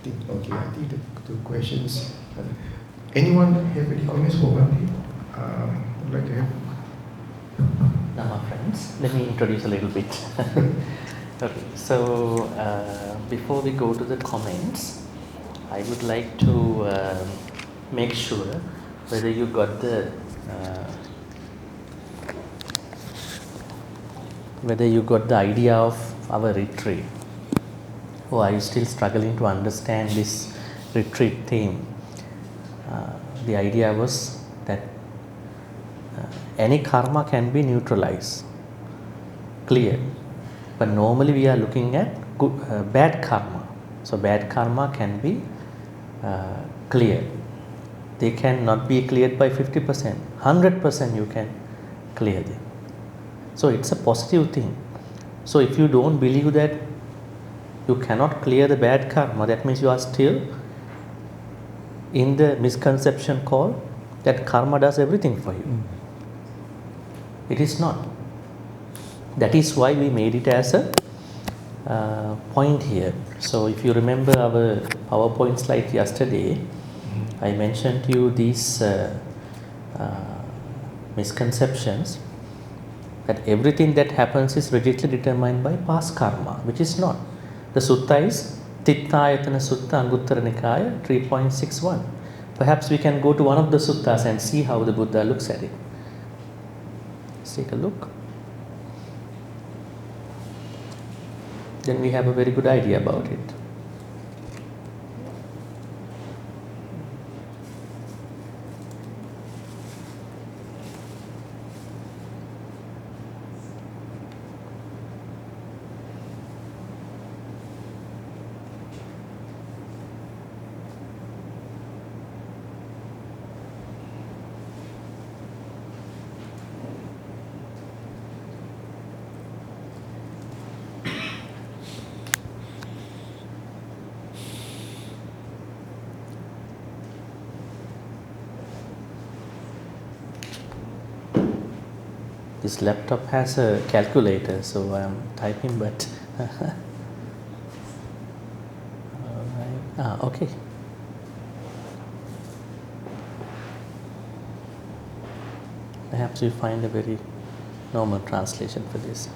I think the two questions. Anyone have any comments for Bhante? Would like to have. Dhamma friends, let me introduce a little bit. Okay, so before we go to the comments, I would like to make sure whether you got the idea of our retreat, or are you still struggling to understand this retreat theme? The idea was that any karma can be neutralized, cleared, but normally we are looking at bad karma. So bad karma can be cleared. They cannot be cleared by 50%, 100% you can clear them. So it's a positive thing. So if you don't believe that you cannot clear the bad karma, that means you are still in the misconception called that karma does everything for you. It is not. That is why we made it as a point here. So if you remember our PowerPoint slide yesterday, I mentioned to you these misconceptions that everything that happens is rigidly determined by past karma, which is not. The sutta is Ti-Sarana Sutta Anguttara Nikaya 3.61. Perhaps we can go to one of the suttas and see how the Buddha looks at it. Let's take a look. Then we have a very good idea about it. This laptop has a calculator, so I'm typing, but okay. Perhaps you find a very normal translation for this.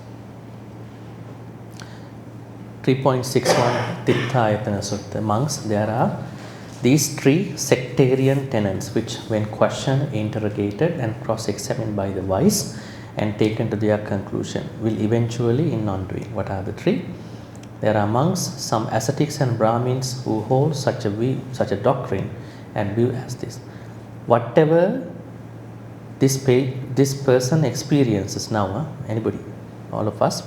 3.61 Ti-Sarana Sutta. Monks, there are these three sectarian tenets which, when questioned, interrogated, and cross-examined by the wise and taken to their conclusion, will eventually in non-doing. What are the three? There are monks, some ascetics and Brahmins who hold such a doctrine and view as this. Whatever this person experiences now, anybody, all of us,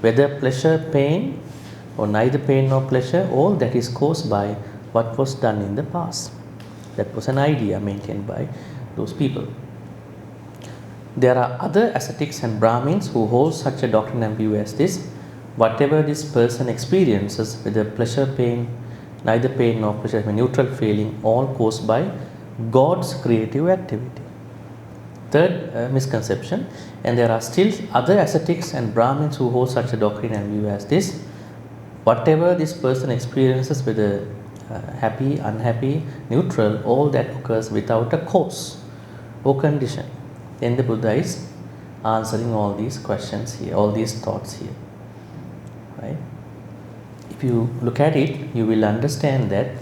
whether pleasure, pain, or neither pain nor pleasure, all that is caused by what was done in the past. That was an idea maintained by those people. There are other ascetics and Brahmins who hold such a doctrine and view as this. Whatever this person experiences, whether pleasure, pain, neither pain nor pleasure, neutral feeling, all caused by God's creative activity. Third misconception, and there are still other ascetics and Brahmins who hold such a doctrine and view as this. Whatever this person experiences, whether happy, unhappy, neutral, all that occurs without a cause or condition. Then the Buddha is answering all these questions here, all these thoughts here. Right? If you look at it, you will understand that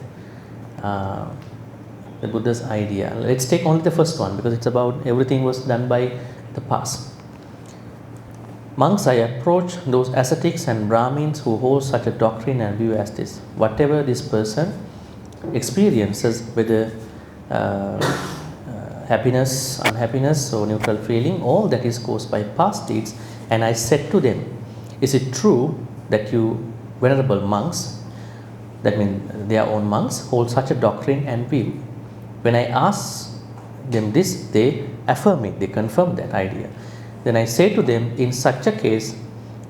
the Buddha's idea. Let's take only the first one, because it's about everything was done by the past. Monks, I approach those ascetics and Brahmins who hold such a doctrine and view as this. Whatever this person experiences, whether happiness, unhappiness, or neutral feeling, all that is caused by past deeds. And I said to them, is it true that you, venerable monks, that means their own monks, hold such a doctrine and view? When I asked them this, they affirm it, they confirm that idea. Then I say to them, in such a case,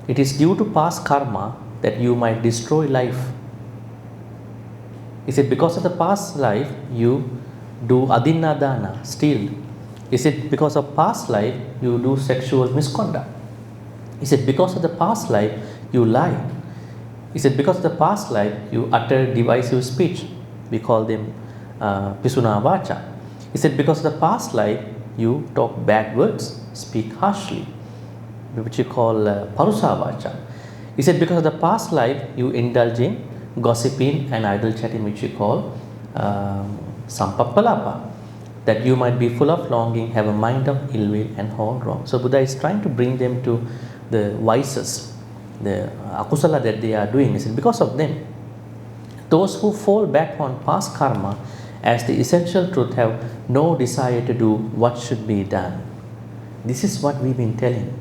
it is due to past karma that you might destroy life. Is it because of the past life you do adinadana, steal? Is it because of past life you do sexual misconduct? Is it because of the past life you lie? Is it because of the past life you utter divisive speech? We call them Pisuna Vacha. Is it because of the past life you talk bad words, speak harshly, which you call Parusa Vacha? Is it because of the past life you indulge in gossiping and idle chatting, which you call Sampappalapa? That you might be full of longing, have a mind of ill will and all wrong. So Buddha is trying to bring them to the vices, the akusala that they are doing. Is it because of them? Those who fall back on past karma as the essential truth have no desire to do what should be done. This is what we've been telling.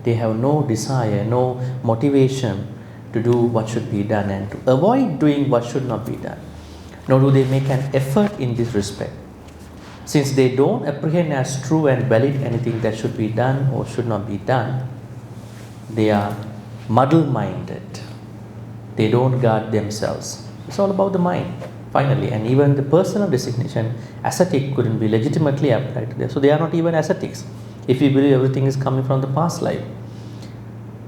They have no desire, no motivation to do what should be done and to avoid doing what should not be done. Nor do they make an effort in this respect. Since they don't apprehend as true and valid anything that should be done or should not be done, they are muddle-minded. They don't guard themselves. It's all about the mind, finally. And even the personal designation, ascetic, couldn't be legitimately applied to them. So they are not even ascetics, if you believe everything is coming from the past life.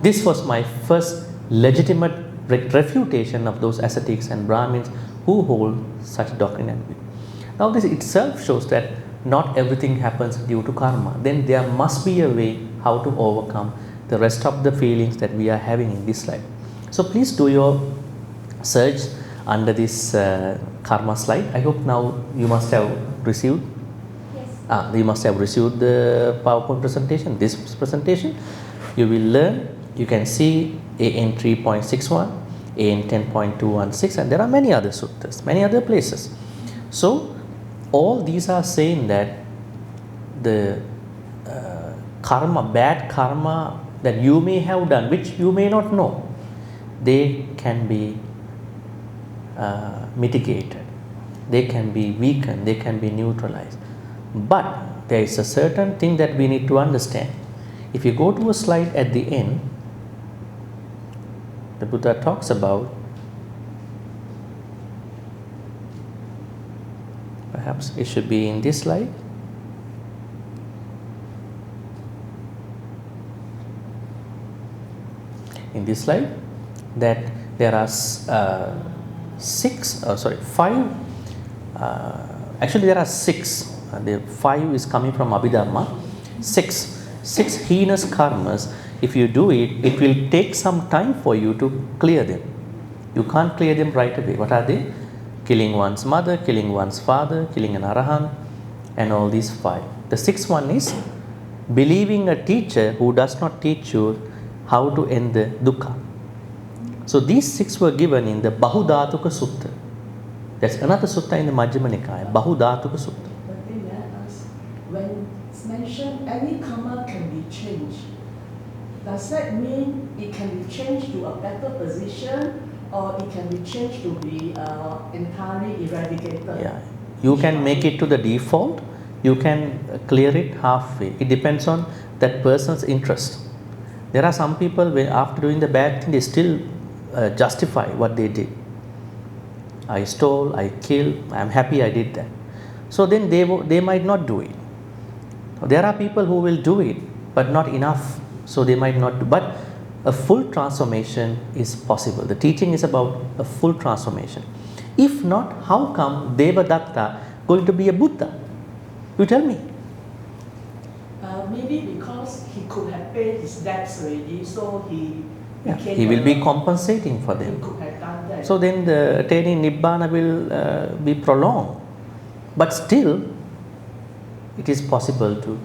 This was my first legitimate refutation of those ascetics and Brahmins who hold such doctrine and belief. Now this itself shows that not everything happens due to karma. Then there must be a way how to overcome the rest of the feelings that we are having in this life. So please do your search under this karma slide. I hope now you must have received. Yes. You must have received the PowerPoint presentation, this presentation. You will learn, you can see AN 3.61, AN 10.216, and there are many other suttas, many other places. So all these are saying that the karma, bad karma that you may have done, which you may not know, they can be mitigated, they can be weakened, they can be neutralized. But there is a certain thing that we need to understand. If you go to a slide at the end, the Buddha talks about, perhaps it should be in this slide. In this slide, that there are five, actually there are six. The five is coming from Abhidharma. Six heinous karmas. If you do it, it will take some time for you to clear them. You can't clear them right away. What are they? Killing one's mother, killing one's father, killing an arahant, and all these five. The sixth one is believing a teacher who does not teach you how to end the dukkha. So these six were given in the Bahudhatuka Sutta. That's another sutta in the Majjhima Nikaya, Bahudhatuka Sutta. But then may I ask, when it's mentioned any karma can be changed, does that mean it can be changed to a better position, or it can be changed to be entirely eradicated? Yeah, you can make it to the default, you can clear it halfway. It depends on that person's interest. There are some people, when after doing the bad thing, they still justify what they did. I stole, I killed, I am happy I did that. So then they might not do it. There are people who will do it, but not enough, so they might not do. But a full transformation is possible. The teaching is about a full transformation. If not, how come Devadatta going to be a Buddha? You tell me. Maybe because he could have paid his debts already, so he will be compensating for them. He could have done that. So then the attaining Nibbana will be prolonged. But still, it is possible to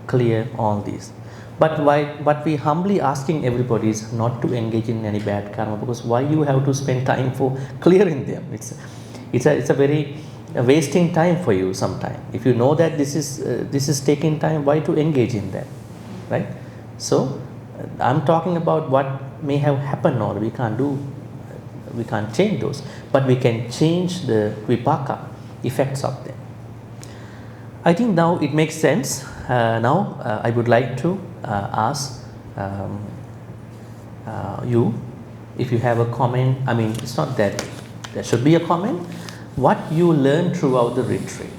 clear all these. But what we humbly asking everybody is not to engage in any bad karma, because why you have to spend time for clearing them? It's a very wasting time for you sometime. If you know that this is taking time, why to engage in that, right? So I'm talking about what may have happened, or we can't do, we can't change those, but we can change the vipaka effects of them. I think now it makes sense. Now I would like to ask you if you have a comment. I mean, it's not that there should be a comment. What you learn throughout the retreat.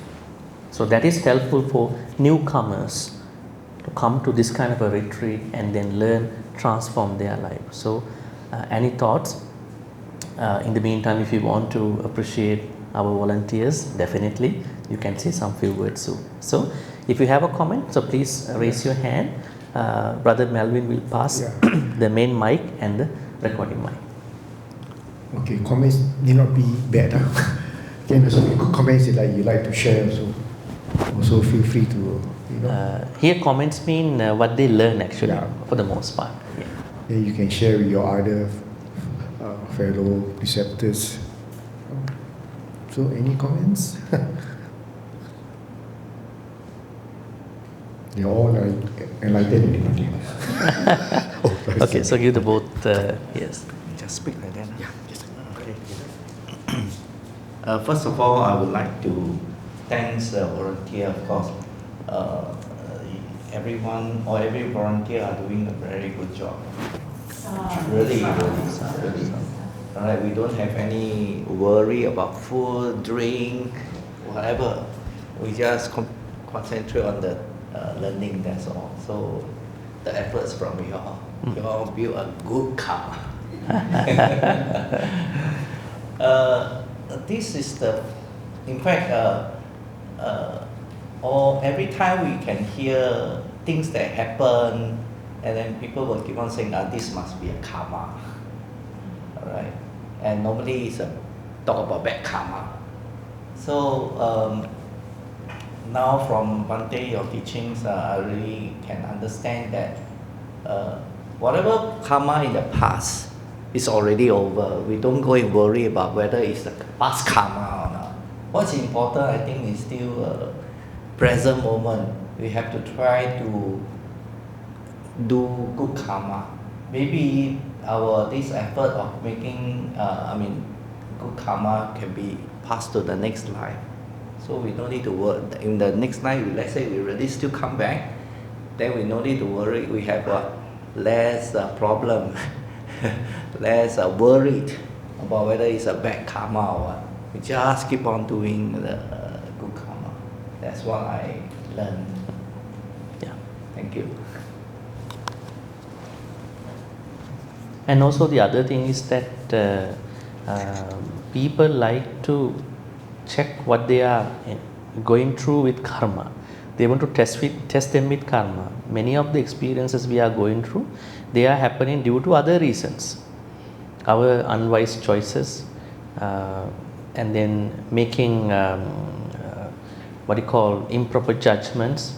So that is helpful for newcomers to come to this kind of a retreat and then learn, transform their life. So Any thoughts? In the meantime, if you want to appreciate our volunteers, definitely you can say some few words soon. So, if you have a comment, so please raise your hand. Brother Melvin will pass the main mic and the recording mic. Okay, comments need not be bad. Can also be good comments that you like to share. Also feel free to here comments mean what they learn actually, for the most part. Then you can share with your other fellow preceptors. So any comments? They're all enlightened. Okay, so give the both, yes. Just speak like that. Yeah. Okay. First of all, I would like to thank the volunteer, of course. Everyone or every volunteer are doing a very good job. Really. Alright, we don't have any worry about food, drink, whatever. We just concentrate on the learning, that's all. So the efforts from you all build a good karma. This is in fact, every time we can hear things that happen, and then people will keep on saying, this must be a karma. Alright? And normally it's talk about bad karma. So now from Bhante, your teachings, I really can understand that whatever karma in the past is already over. We don't go and worry about whether it's the past karma or not. What's important, I think, is still present moment. We have to try to do good karma. Maybe this effort of making good karma can be passed to the next life. So we don't need to worry. In the next life, let's say we really still come back, then we don't need to worry. We have less problem, less worried about whether it's a bad karma or what. We just keep on doing the good karma. That's what I learned. Yeah. Thank you. And also the other thing is that people like to check what they are going through with karma. They want to test them with karma. Many of the experiences we are going through, they are happening due to other reasons. Our unwise choices, and then making improper judgments.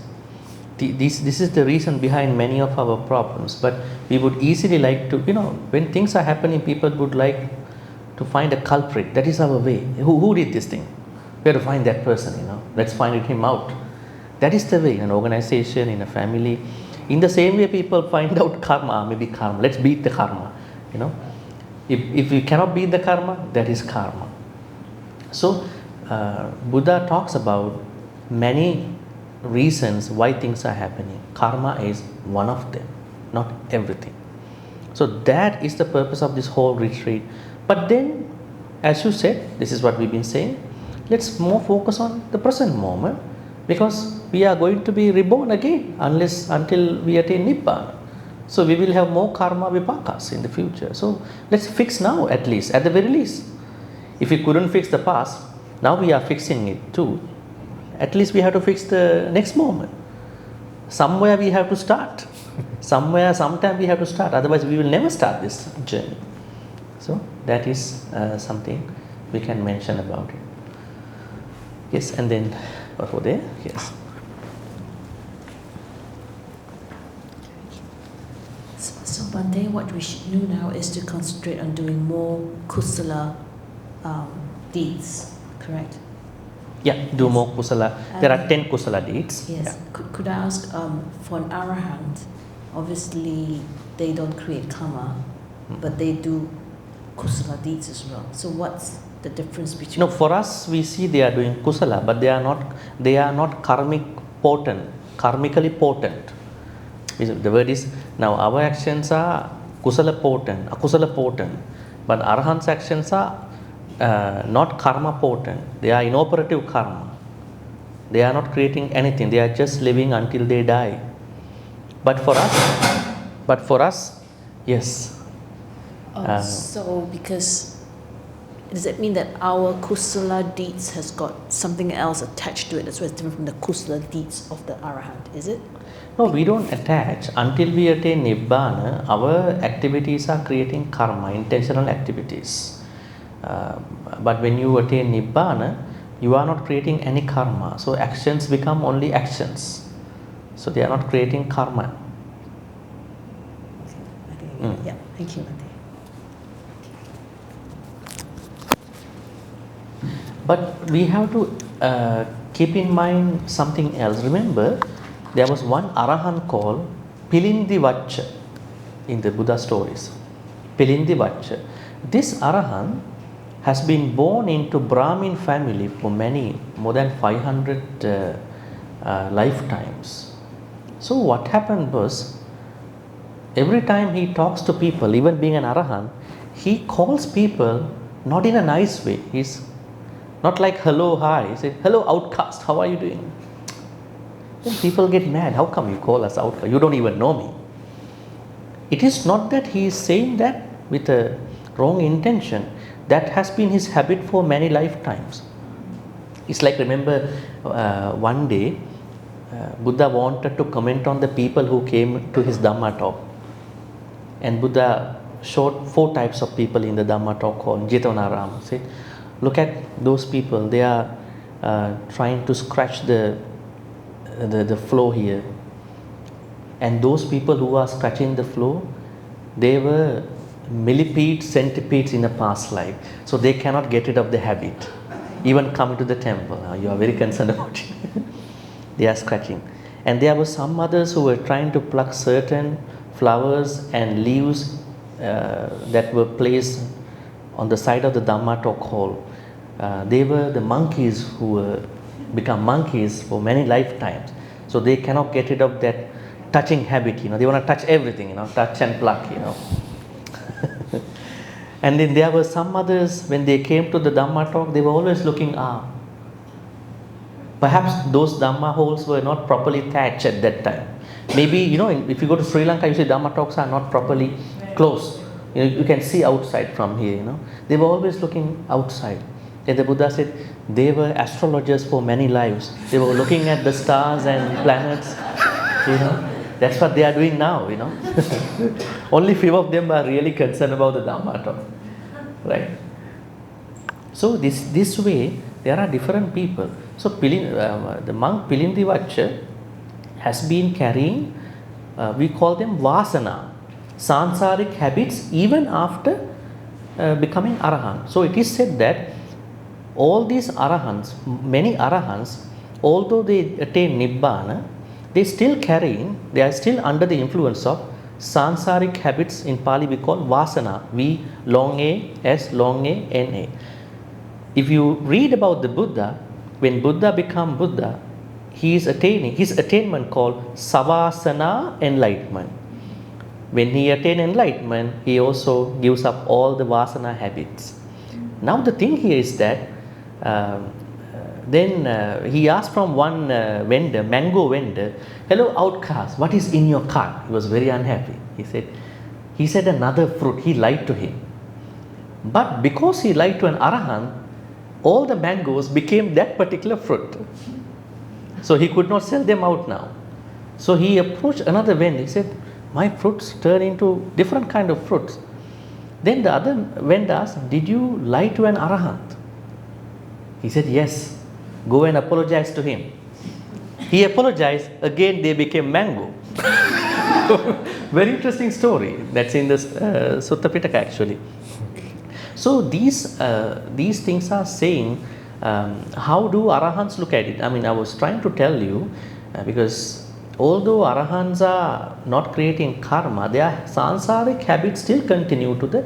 This is the reason behind many of our problems. But we would easily like to, when things are happening, people would like to find a culprit. That is our way. Who did this thing? We have to find that person, Let's find him out. That is the way, in an organization, in a family. In the same way, people find out karma, maybe karma. Let's beat the karma, If we cannot beat the karma, that is karma. So, Buddha talks about many reasons why things are happening. Karma is one of them, not everything. So that is the purpose of this whole retreat. But then, as you said, this is what we've been saying, let's more focus on the present moment, because we are going to be reborn again until we attain Nibbana. So we will have more karma vipakas in the future. So let's fix now, at least, at the very least. If we couldn't fix the past, now we are fixing it too. At least we have to fix the next moment. Somewhere we have to start. Sometime we have to start. Otherwise we will never start this journey. So that is something we can mention about it. Yes, and then over there, yes. So Bhante, what we should do now is to concentrate on doing more kusala deeds, correct? Yeah, do more kusala. There are 10 kusala deeds. Yes. Yeah. Could I ask, for an arahant, obviously they don't create karma, but they do kusala deeds as well. So what's the difference between? No, for us we see they are doing kusala, but they are not karmically potent. The word is, now our actions are kusala potent, akusala potent, but arahant's actions are not karma potent. They are inoperative karma. They are not creating anything. They are just living until they die. But for us, yes. So because does that mean that our kusala deeds has got something else attached to it as well, different from the kusala deeds of the arahant, is it? No, we don't attach. Until we attain Nibbana, our activities are creating karma, intentional activities. But when you attain Nibbana, you are not creating any karma. So actions become only actions. So they are not creating karma. Okay, I think, yeah, thank you, Bhante. But we have to keep in mind something else. Remember, there was one arahant called Pilindivacha in the Buddha stories. Pilindivacha. This arahant has been born into Brahmin family for more than 500 lifetimes. So what happened was, every time he talks to people, even being an arahant, he calls people not in a nice way. He's not like hello, hi. He said, hello, outcast, how are you doing? Then people get mad. How come you call us outcast? You don't even know me. It is not that he is saying that with a wrong intention. That has been his habit for many lifetimes. It's like, remember, one day, Buddha wanted to comment on the people who came to his Dhamma talk. And Buddha showed 4 types of people in the Dhamma talk called Jetavanaram. See, look at those people. They are trying to scratch the floor here. And those people who are scratching the floor, they were millipedes, centipedes in a past life. So they cannot get rid of the habit. Even coming to the temple, you are very concerned about it. They are scratching. And there were some others who were trying to pluck certain flowers and leaves that were placed on the side of the Dhamma talk hall. They were the monkeys who were become monkeys for many lifetimes. So they cannot get rid of that touching habit. They want to touch everything. Touch and pluck. And then there were some others, when they came to the Dhamma talk, they were always looking up. Perhaps those Dhamma halls were not properly thatched at that time. Maybe, if you go to Sri Lanka, you see Dhamma talks are not properly closed. You can see outside from here, They were always looking outside. And the Buddha said, they were astrologers for many lives. They were looking at the stars and planets, That's what they are doing now, Only few of them are really concerned about the Dhamma talk. Right? So this way, there are different people. So the monk Pilindivacha has been carrying, we call them vasana, sansaric habits, even after becoming arahant. So it is said that all these arahants, many arahants, although they attain Nibbana, they are still under the influence of sansaric habits. In Pali we call vasana, V long A, S long A, N A. If you read about the Buddha, when Buddha became Buddha, he is attaining his attainment called savasana enlightenment. When he attained enlightenment, he also gives up all the vasana habits. Now the thing here is that then he asked from one vendor, mango vendor, hello outcast, what is in your cart? He was very unhappy. He said another fruit. He lied to him. But because he lied to an arahant, all the mangoes became that particular fruit. So he could not sell them out now. So he approached another vendor. He said, my fruits turn into different kind of fruits. Then the other vendor asked, did you lie to an arahant? He said, yes. Go and apologize to him. He apologized. Again, they became mango. Very interesting story. That's in the Sutta Pitaka actually. So these things are saying, how do arahants look at it? I was trying to tell you, because although arahants are not creating karma, their sansaric habits still continue to the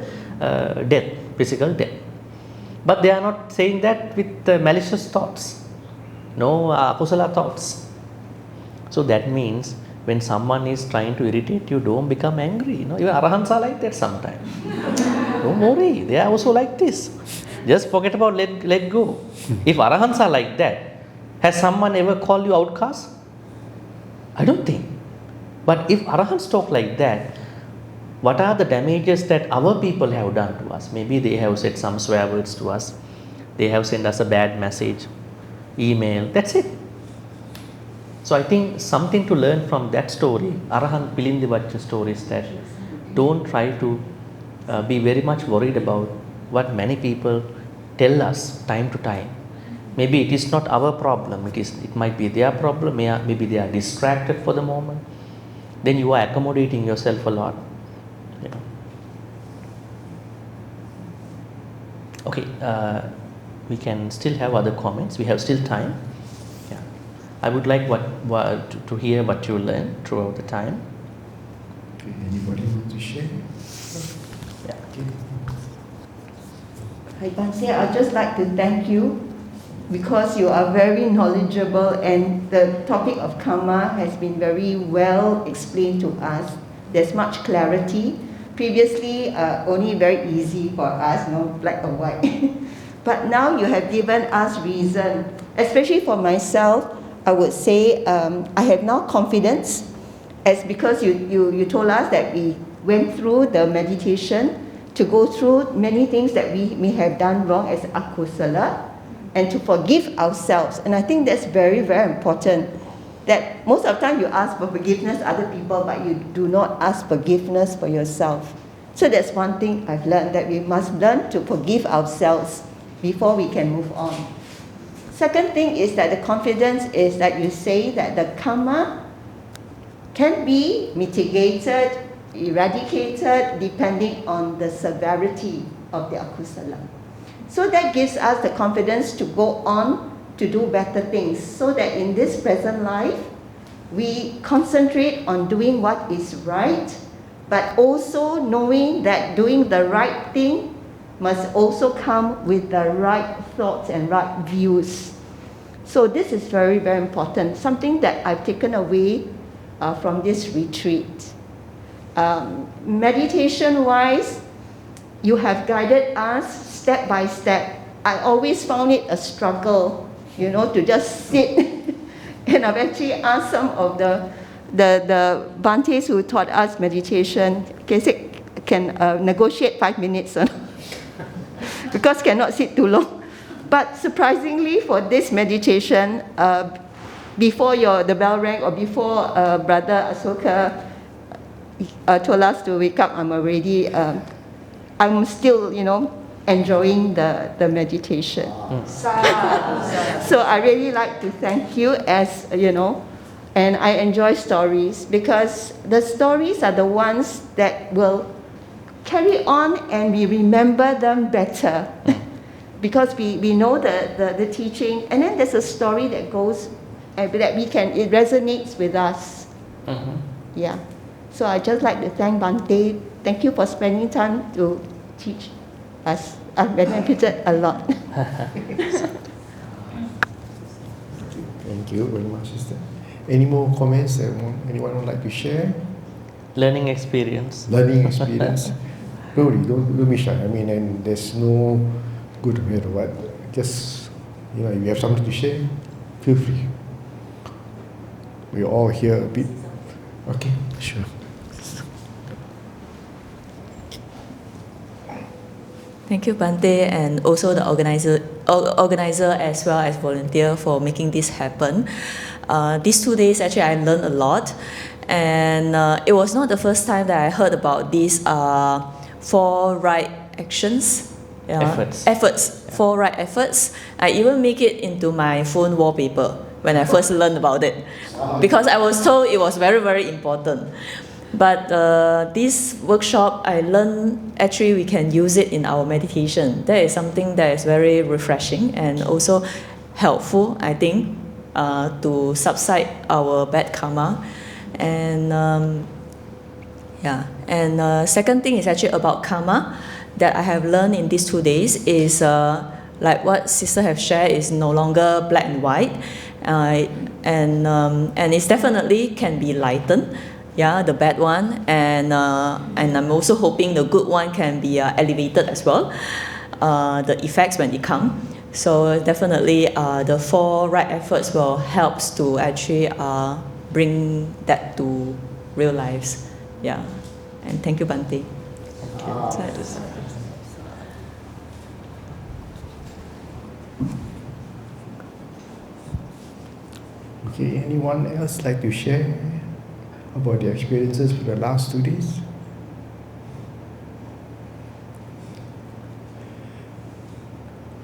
death, physical death. But they are not saying that with malicious thoughts, no akusala thoughts. So that means when someone is trying to irritate you, don't become angry. Even arahants are like that sometimes. Don't worry, they are also like this. Just forget about let go. If arahants are like that, has someone ever called you outcast? I don't think. But if arahants talk like that, what are the damages that our people have done to us. Maybe they have said some swear words to us, they have sent us a bad message, email, that's it. So I think something to learn from that story, Arahant Pilindivaccha story, is that don't try to be very much worried about what many people tell us time to time. Maybe it is not our problem, it might be their problem, maybe they are distracted for the moment. Then you are accommodating yourself a lot. You know. Okay, we can still have other comments. We have still time. Yeah, I would like to hear what you learned throughout the time. Okay, anybody want to share? Yeah. Okay. Hi Bhante, I'd just like to thank you because you are very knowledgeable and the topic of karma has been very well explained to us. There's much clarity. Previously, only very easy for us, black or white. But now you have given us reason. Especially for myself, I would say I have now confidence, as because you told us that we went through the meditation to go through many things that we may have done wrong as akusala, and to forgive ourselves. And I think that's very, very important. That most of the time you ask for forgiveness other people, but you do not ask forgiveness for yourself. So that's one thing I've learned, that we must learn to forgive ourselves before we can move on. Second thing is that the confidence is that you say that the karma can be mitigated, eradicated, depending on the severity of the akusala. So that gives us the confidence to go on to do better things, so that in this present life, we concentrate on doing what is right, but also knowing that doing the right thing must also come with the right thoughts and right views. So this is very, very important, something that I've taken away from this retreat. Meditation-wise, you have guided us step by step. I always found it a struggle, to just sit. And I've actually asked some of the Bhantes who taught us meditation, can negotiate 5 minutes, because cannot sit too long. But surprisingly, for this meditation, before the bell rang or before Brother Asoka told us to wake up, I'm still, enjoying the meditation. So I really like to thank you, as and I enjoy stories, because the stories are the ones that will carry on and we remember them better. Because we know the teaching, and then there's a story that goes, that it resonates with us. Mm-hmm. Yeah. So I just like to thank Bhante. Thank you for spending time to teach us. I've benefited a lot. Thank you very much, sister. Any more comments that anyone would like to share? Learning experience. Learning experience. Don't be shy. And there's no good way or what. Just, if you have something to share, feel free. We're all here a bit. Okay, sure. Thank you, Bhante, and also the organizer as well as volunteer for making this happen. These 2 days, actually, I learned a lot, and it was not the first time that I heard about these 4 right actions. Efforts. Yeah. 4 right efforts. I even make it into my phone wallpaper when I first learned about it, because I was told it was very, very important. But this workshop, I learned actually we can use it in our meditation. That is something that is very refreshing and also helpful, I think, to subside our bad karma. And second thing is actually about karma that I have learned in these 2 days is like what sister have shared, is no longer black and white, and it's definitely can be lightened. Yeah, the bad one, and I'm also hoping the good one can be elevated as well, the effects when they come. So definitely the 4 right efforts will help to actually bring that to real lives. Yeah. And thank you, Bhante. Okay, anyone else like to share about their experiences for the last 2 days?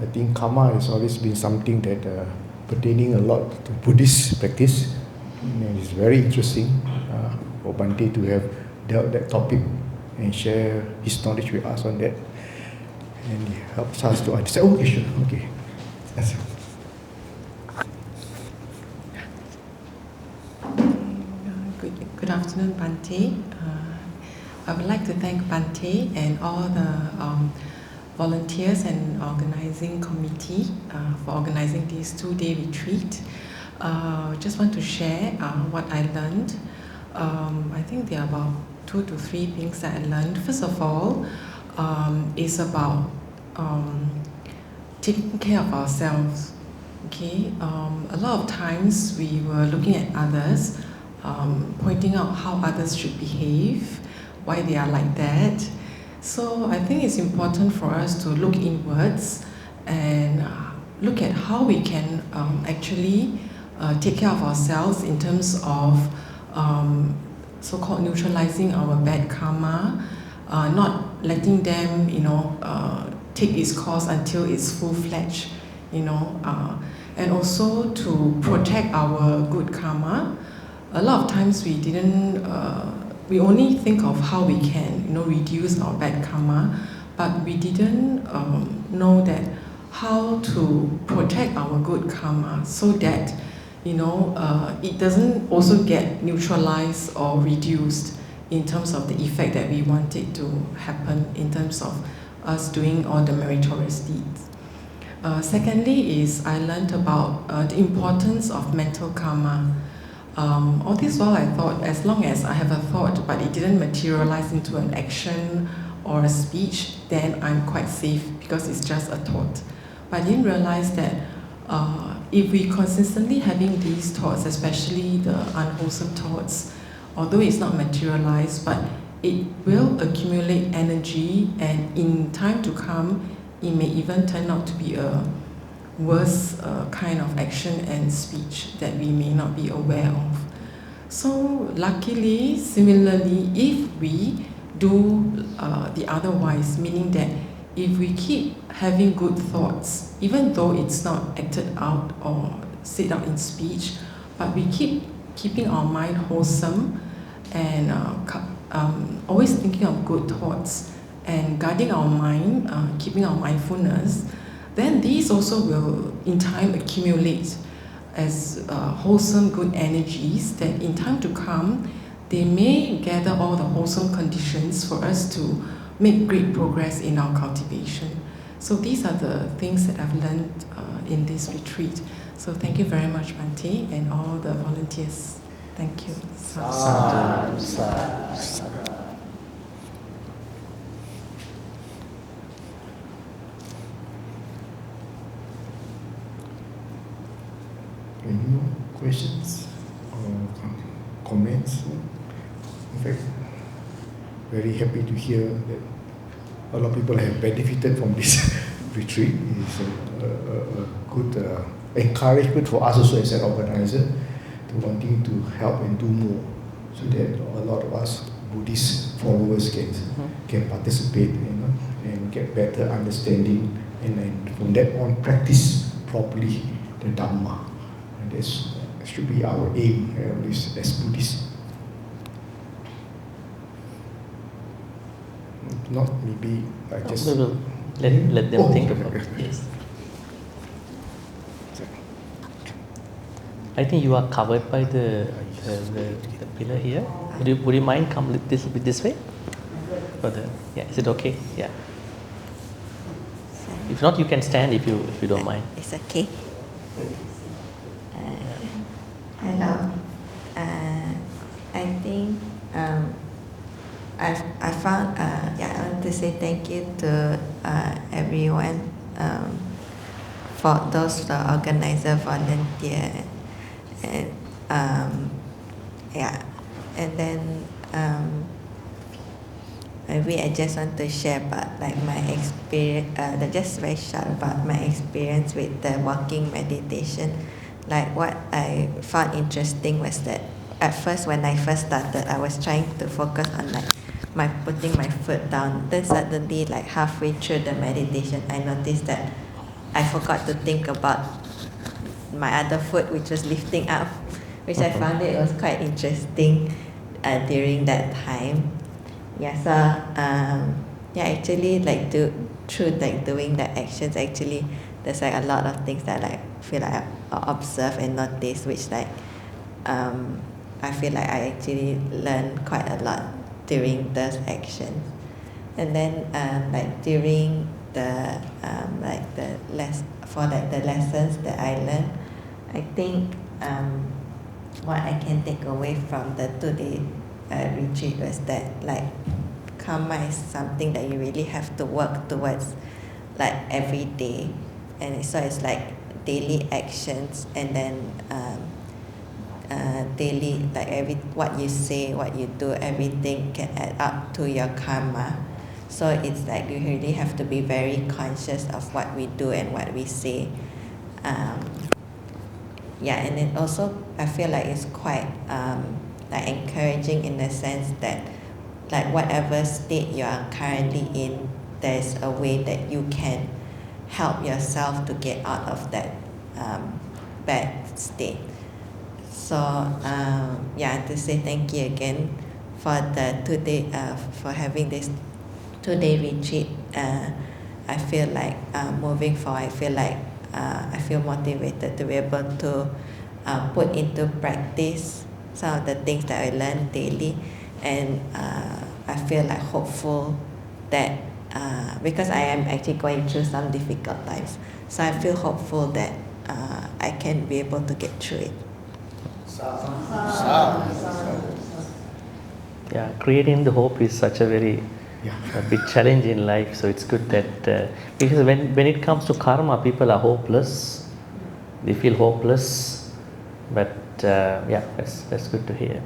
I think karma has always been something that pertaining a lot to Buddhist practice. And it's very interesting for Bhante to have dealt that topic and share his knowledge with us on that. And it helps us to understand. Okay, sure. Okay. That's it. Good afternoon, Bhante. I would like to thank Bhante and all the volunteers and organizing committee for organizing this 2-day retreat. Just want to share what I learned. I think there are about 2 to 3 things that I learned. First of all, is about taking care of ourselves. Okay, a lot of times we were looking at others, pointing out how others should behave, why they are like that. So I think it's important for us to look inwards and look at how we can actually take care of ourselves in terms of so-called neutralizing our bad karma, not letting them, take its course until it's full-fledged, and also to protect our good karma. A lot of times we only think of how we can, reduce our bad karma, but we didn't know that how to protect our good karma so that, it doesn't also get neutralized or reduced in terms of the effect that we want it to happen in terms of us doing all the meritorious deeds. Secondly is I learned about the importance of mental karma. All this while I thought as long as I have a thought but it didn't materialize into an action or a speech, then I'm quite safe because it's just a thought. But I didn't realize that if we consistently having these thoughts, especially the unwholesome thoughts, although it's not materialized, but it will accumulate energy, and in time to come, it may even turn out to be a worse kind of action and speech that we may not be aware of. So luckily, similarly, if we do the otherwise, meaning that if we keep having good thoughts, even though it's not acted out or said out in speech, but we keep keeping our mind wholesome and always thinking of good thoughts and guarding our mind, keeping our mindfulness, then these also will in time accumulate as wholesome good energies that in time to come, they may gather all the wholesome conditions for us to make great progress in our cultivation. So these are the things that I've learned in this retreat. So thank you very much, Bhante, and all the volunteers. Thank you. Sadhu, sadhu, sadhu. Any more questions or comments? In fact, very happy to hear that a lot of people have benefited from this retreat. It's a good encouragement for us also as an organizer to wanting to help and do more, so that a lot of us Buddhist followers can participate, and get better understanding, and from that on practice properly the Dhamma. And that should be our aim as Buddhists. Not maybe I just... We will let them think about it. Yes. I think you are covered by the pillar here. Would you mind come this way? Is it okay? Yeah. If not, you can stand if you don't mind. It's okay. Hello. I think I found, I want to say thank you to everyone, for those the organizer, volunteer, and and then maybe I just want to share about like my experience, just very short about my experience with the walking meditation. Like what I found interesting was that at first when I first started, I was trying to focus on like my putting my foot down. Then suddenly like halfway through the meditation, I noticed that I forgot to think about my other foot, which was lifting up, which I found it was quite interesting during that time. Yeah, so actually like through like doing the actions, actually there's like a lot of things that like feel like I observe and notice, which like I feel like I actually learned quite a lot during those actions. And then like during the the lessons that I learned, I think what I can take away from the 2-day retreat was that like karma is something that you really have to work towards like every day, and so it's like daily actions, and then daily like what you say, what you do, everything can add up to your karma. So it's like you really have to be very conscious of what we do and what we say. And then also I feel like it's quite like encouraging in the sense that like whatever state you are currently in, there's a way that you can help yourself to get out of that bad state. So to say thank you again for the 2-day for having this 2-day retreat. I feel like moving forward, I feel motivated to be able to put into practice some of the things that I learn daily, and I feel like hopeful that because I am actually going through some difficult times, so I feel hopeful that I can be able to get through it. Yeah, creating the hope is such a very a big challenge in life. So it's good that because when it comes to karma, people are hopeless. They feel hopeless, but that's good to hear.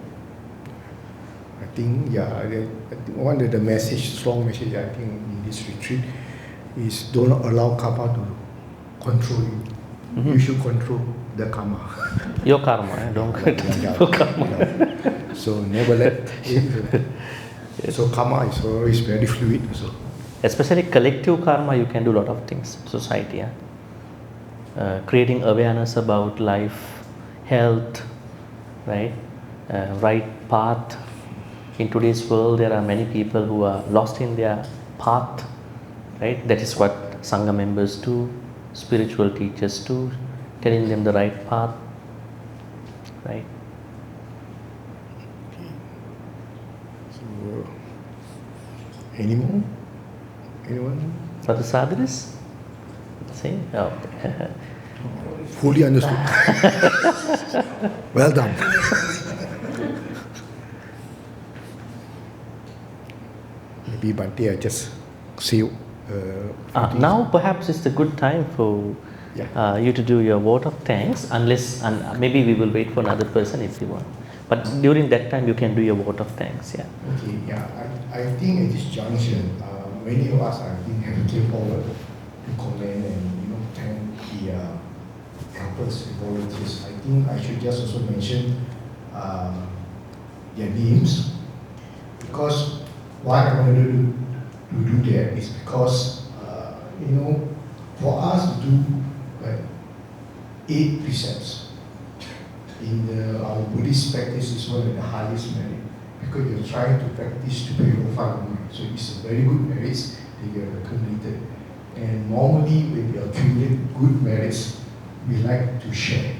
I think one of the strong message I think in this retreat is don't allow karma to control you. Mm-hmm. You should control the karma. Your karma, don't control karma. So never let it. So karma is always very fluid. So especially collective karma, you can do a lot of things. Society, creating awareness about life, health, right, right path. In today's world, there are many people who are lost in their path, right? That is what Sangha members do, spiritual teachers do, telling them the right path, right? So, any more? Anyone? Patisota? Same? Oh. Fully understood. Well done. Maybe Bhante, I just see you. Now perhaps it's a good time for you to do your vote of thanks, maybe we will wait for another person if you want. But during that time you can do your vote of thanks. Okay, I think at this junction, many of us, I think, have came forward to comment and thank the helpers and volunteers. I think I should just also mention their names, because why I wanted to do that is because for us to do like 8 precepts in our Buddhist practice is one of the highest merit, because you're trying to practice to purify the mind. So it's a very good merits that you have accumulated. And normally when we accumulate good merits, we like to share.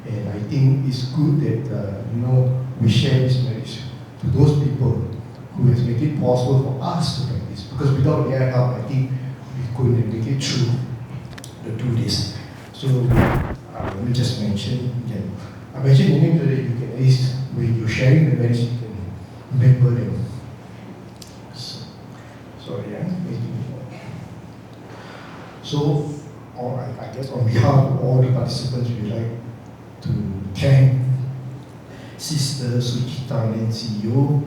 And I think it's good that we share these merits to those people who has made it possible for us to practice. Because without their help, I think we couldn't make it through the 2 days. So let me just mention them. I mentioned the name so that you can at least, when you're sharing the merits, you can remember them. So, I guess on behalf of all the participants, we'd like to thank Sister Suchita and CEO,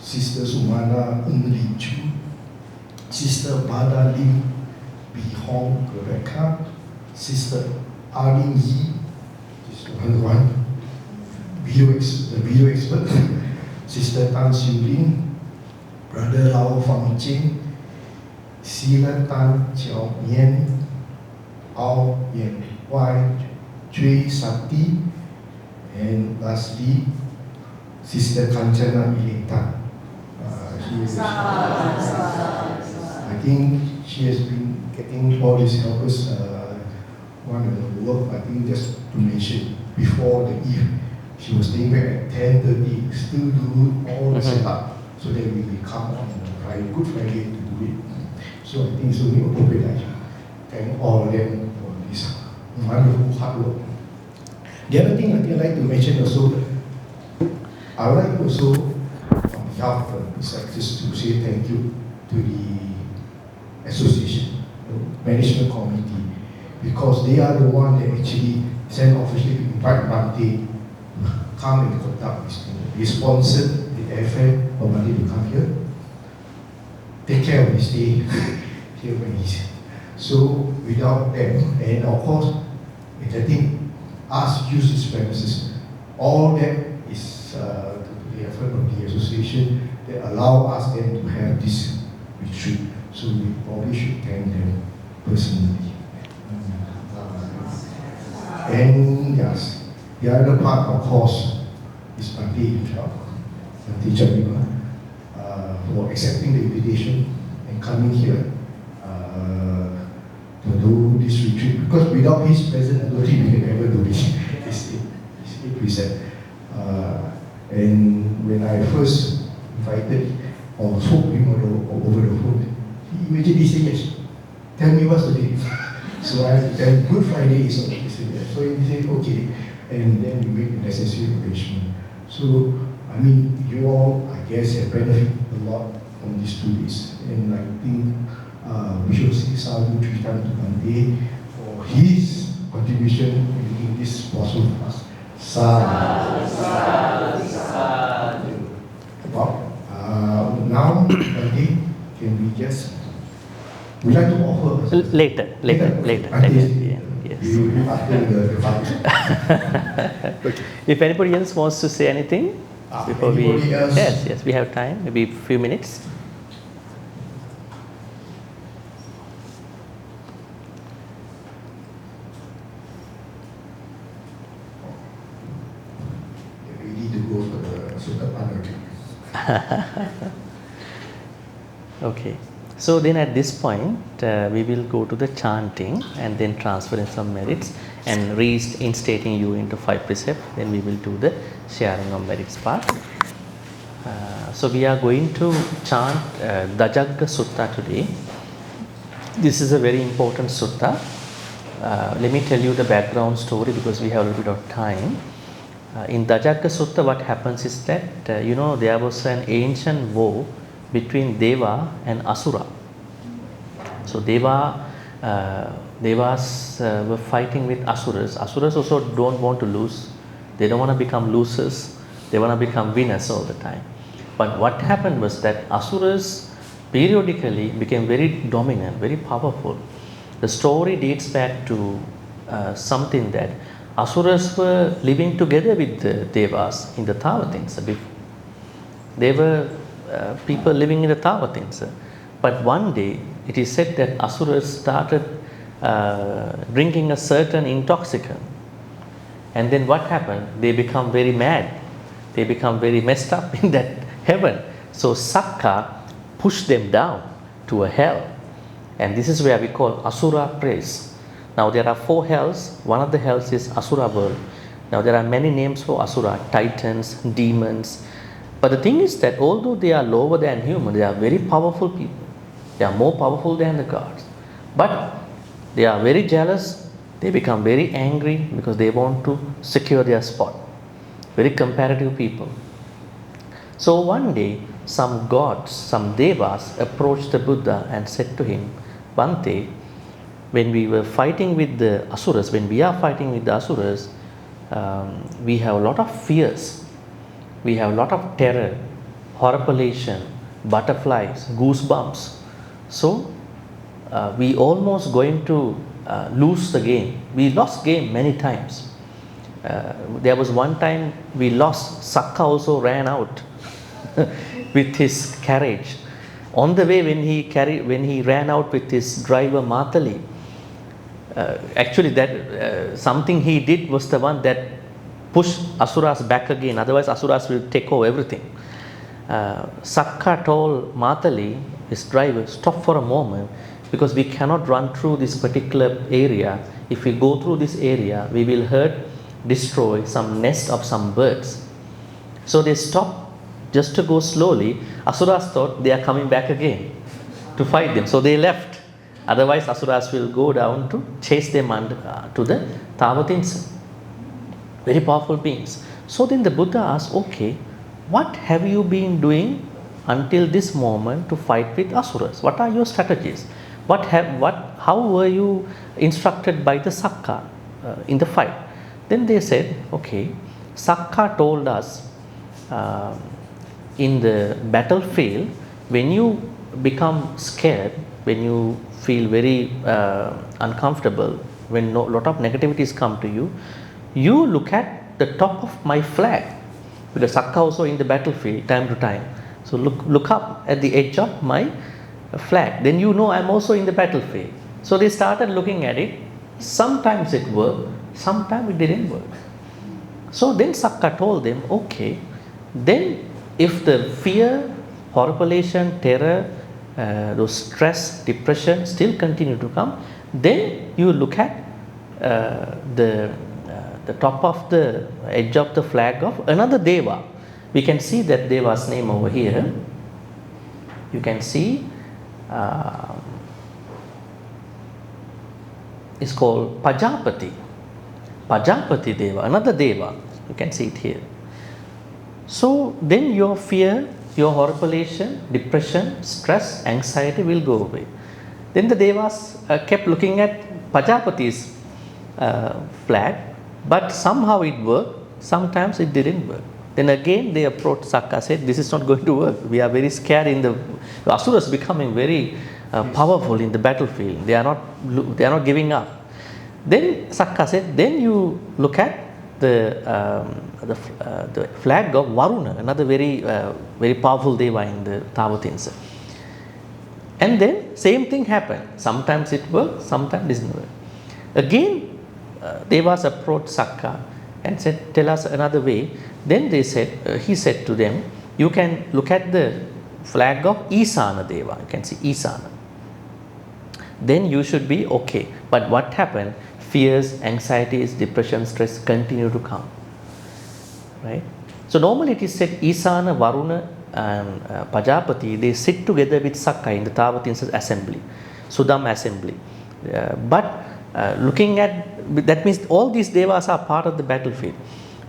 Sister Sumana Ng Li Chu, Sister Bada Lim Bi Hong Rebecca, Sister Arlene Yi, this one, the video expert, Sister Tan Siu Lin, Brother Lau Fang Ching, Sila Tan Chiao Yen, Ao Yen Wai, Chui Sati, and lastly, Sister Kanchana Ilita. I think she has been getting all these helpers one of the work, I think just to mention, before the eve, she was staying back at 10:30, still do all the setup, so that we will come on Friday, Good Friday to do it. So I think it's only appropriate that I thank all of them for this wonderful hard work. The other thing I think I'd like to mention also, I would like also, on behalf of the sectors, to say thank you to the association, the management committee, because they are the one that actually sent officially to invite Bhante to come and conduct this thing. They sponsored the airfare for Bhante to come here, take care of his stay here when he's here. So without them, and of course, letting us use these premises, all that is the effort of the association that allow us then to have this retreat. So we probably should thank them personally. And yes, the other part, of course, is Bhante himself, Bhante Chandima, for accepting the invitation and coming here to do this retreat. Because without his presence, I don't think we can ever do this. It's reset. And when I first invited or spoke to him over the phone, he immediately said yes. Tell me what's the date. So I had to tell him Good Friday is on. He said yes. So he said okay, and then we make the necessary arrangement. So I mean, you all, I guess, have benefited a lot from these 2 days, and I think we should say sadhu 3 times to Bhante for his contribution in making this possible for us. Sadhu, sadhu, sadhu. Well, now, Bhante, can we just, we'd like to offer later. Yes. Okay. If anybody else wants to say anything before we, else? yes, we have time, maybe a few minutes. We need to go for the Sutta Panaki. Okay. So then at this point, we will go to the chanting and then transferring some merits and reinstating you into 5 precepts. Then we will do the sharing of merits part. So we are going to chant Dajagga Sutta today. This is a very important sutta. Let me tell you the background story because we have a little bit of time. In Dajagga Sutta, what happens is that, there was an ancient war between Deva and Asura. So Devas were fighting with Asuras. Asuras also don't want to lose. They don't want to become losers. They want to become winners all the time. But what happened was that Asuras periodically became very dominant, very powerful. The story dates back to something that Asuras were living together with the Devas in the Tavatins. They were people living in the Tavatins. But one day, it is said that Asuras started drinking a certain intoxicant. And then what happened? They become very mad. They become very messed up in that heaven. So Sakka pushed them down to a hell. And this is where we call Asura place. Now there are 4 hells. One of the hells is Asura world. Now there are many names for Asura, titans, demons. But the thing is that although they are lower than human, they are very powerful people. They are more powerful than the gods. But they are very jealous. They become very angry because they want to secure their spot. Very comparative people. So one day, some gods, some devas approached the Buddha and said to him, Bhante, when we were fighting with the Asuras, when we are fighting with the Asuras, we have a lot of fears. We have a lot of terror horripilation, butterflies, goosebumps. So we almost going to lose the game. We lost game many times. There was one time we lost. Sakka also ran out with his carriage. On the way, when he ran out with his driver Matali, actually that something he did was the one that pushed Asuras back again. Otherwise, Asuras will take over everything. Sakka told Matali, his driver, stop for a moment, because we cannot run through this particular area. If we go through this area, we will hurt, destroy some nest of some birds. So they stopped just to go slowly. Asuras thought they are coming back again to fight them. So they left. Otherwise, Asuras will go down to chase them to the Tavatins. Very powerful beings. So then the Buddha asked, okay, what have you been doing until this moment to fight with Asuras? What are your strategies? How were you instructed by the Sakka in the fight? Then they said, okay, Sakka told us in the battlefield, when you become scared, when you feel very uncomfortable, when a lot of negativities come to you, you look at the top of my flag. Because Sakka also in the battlefield time to time. So look up at the edge of my flag. Then you know I'm also in the battlefield. So they started looking at it. Sometimes it worked, sometimes it didn't work. So then Sakka told them, okay, then if the fear, horripilation, terror, those stress, depression still continue to come, then you look at the top of the edge of the flag of another Deva. We can see that Deva's name over here. You can see it's called Pajapati. Pajapati Deva, another Deva. You can see it here. So then your fear, your horripilation, depression, stress, anxiety will go away. Then the Devas kept looking at Pajapati's flag, but somehow it worked, sometimes it didn't work. Then again they approached Sakka, said, this is not going to work. We are very scared the Asuras becoming very powerful in the battlefield. They are not giving up. Then Sakka said, then you look at the flag of Varuna, another very powerful Deva in the Tavatins. And then same thing happened. Sometimes it worked, sometimes it didn't work. Again, Devas approached Sakka and said, tell us another way. Then he said to them, you can look at the flag of Isana Deva. You can see Isana. Then you should be okay. But what happened? Fears, anxieties, depression, stress continue to come. Right? So normally it is said Isana, Varuna and Pajapati, they sit together with Sakka in the Tavatins assembly, Sudam assembly. But looking at, that means all these Devas are part of the battlefield.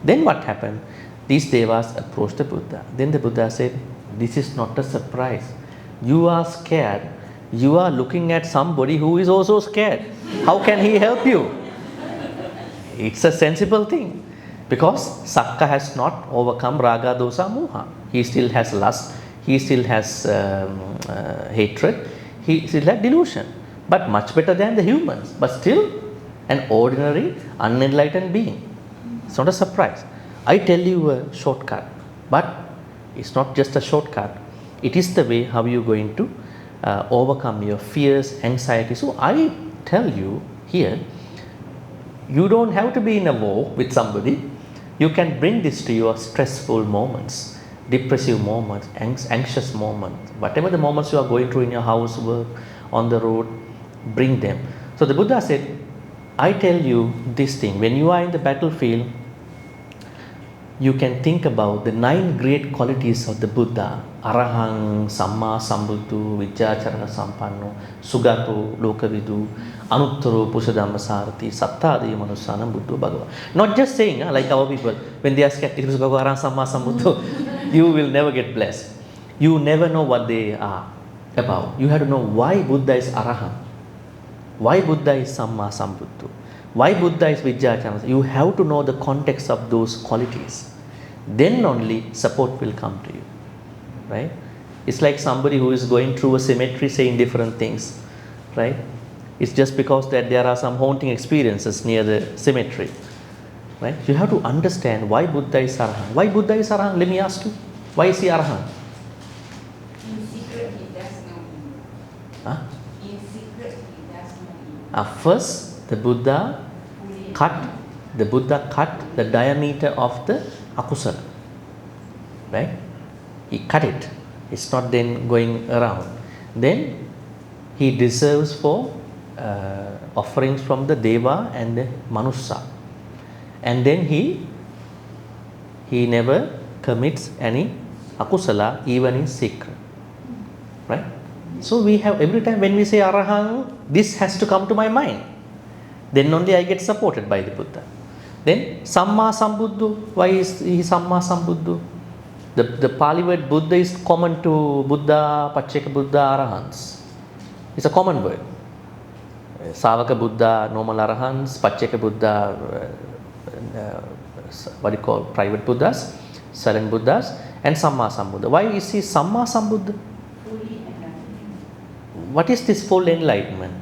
Then what happened? These Devas approached the Buddha. Then the Buddha said, this is not a surprise. You are scared. You are looking at somebody who is also scared. How can he help you? It's a sensible thing. Because Sakka has not overcome Raga, Dosa, Moha. He still has lust. He still has hatred. He still has delusion. But much better than the humans. But still an ordinary, unenlightened being. It's not a surprise. I tell you a shortcut. But it's not just a shortcut. It is the way how you're going to overcome your fears, anxiety. So I tell you here, you don't have to be in a war with somebody. You can bring this to your stressful moments, depressive moments, anxious moments, whatever the moments you are going through in your house, work, on the road, bring them. So the Buddha said, I tell you this thing, when you are in the battlefield, you can think about the 9 great qualities of the Buddha. Arahang, Samma Sambuddhu, Vijjacharana Sampanno, Sugato, Lokavidu, Anuttaro, Pusadhamma Sarati, Sattadi, Manusana, Buddha, Bhagava. Not just saying, like our people, when they are skeptics, Arahang, Samma Sambuddhu, you will never get blessed. You never know what they are about. You have to know why Buddha is Arahang, why Buddha is Samma Sambuddhu, why Buddha is Vijjacharana. You have to know the context of those qualities. Then only support will come to you. right? It's like somebody who is going through a cemetery saying different things, right? It's just because that there are some haunting experiences near the cemetery, right? You have to understand why Buddha is Arahant. Why Buddha is Arahant? Let me ask you. Why is he Arahant? In secret, he does no evil. Huh? In secret, he does no evil. First, the Buddha cut the diameter of the akusala, right? He cut it. It's not then going around. Then he deserves for offerings from the Deva and the Manusa. And then he never commits any akusala even in secret, right? So we have, every time when we say Arahang, this has to come to my mind. Then only I get supported by the Buddha. Then Samma Sambuddhu. Why is he Samma Sambuddhu? The Pali word Buddha is common to Buddha, Pacceka Buddha, Arahants. It's a common word. Savaka Buddha, normal Arahants, Pacceka Buddha, what do you call, private Buddhas, silent Buddhas, and Samma Sambuddha. Why is he Samma Sambuddha? Fully enlightened. What is this full enlightenment?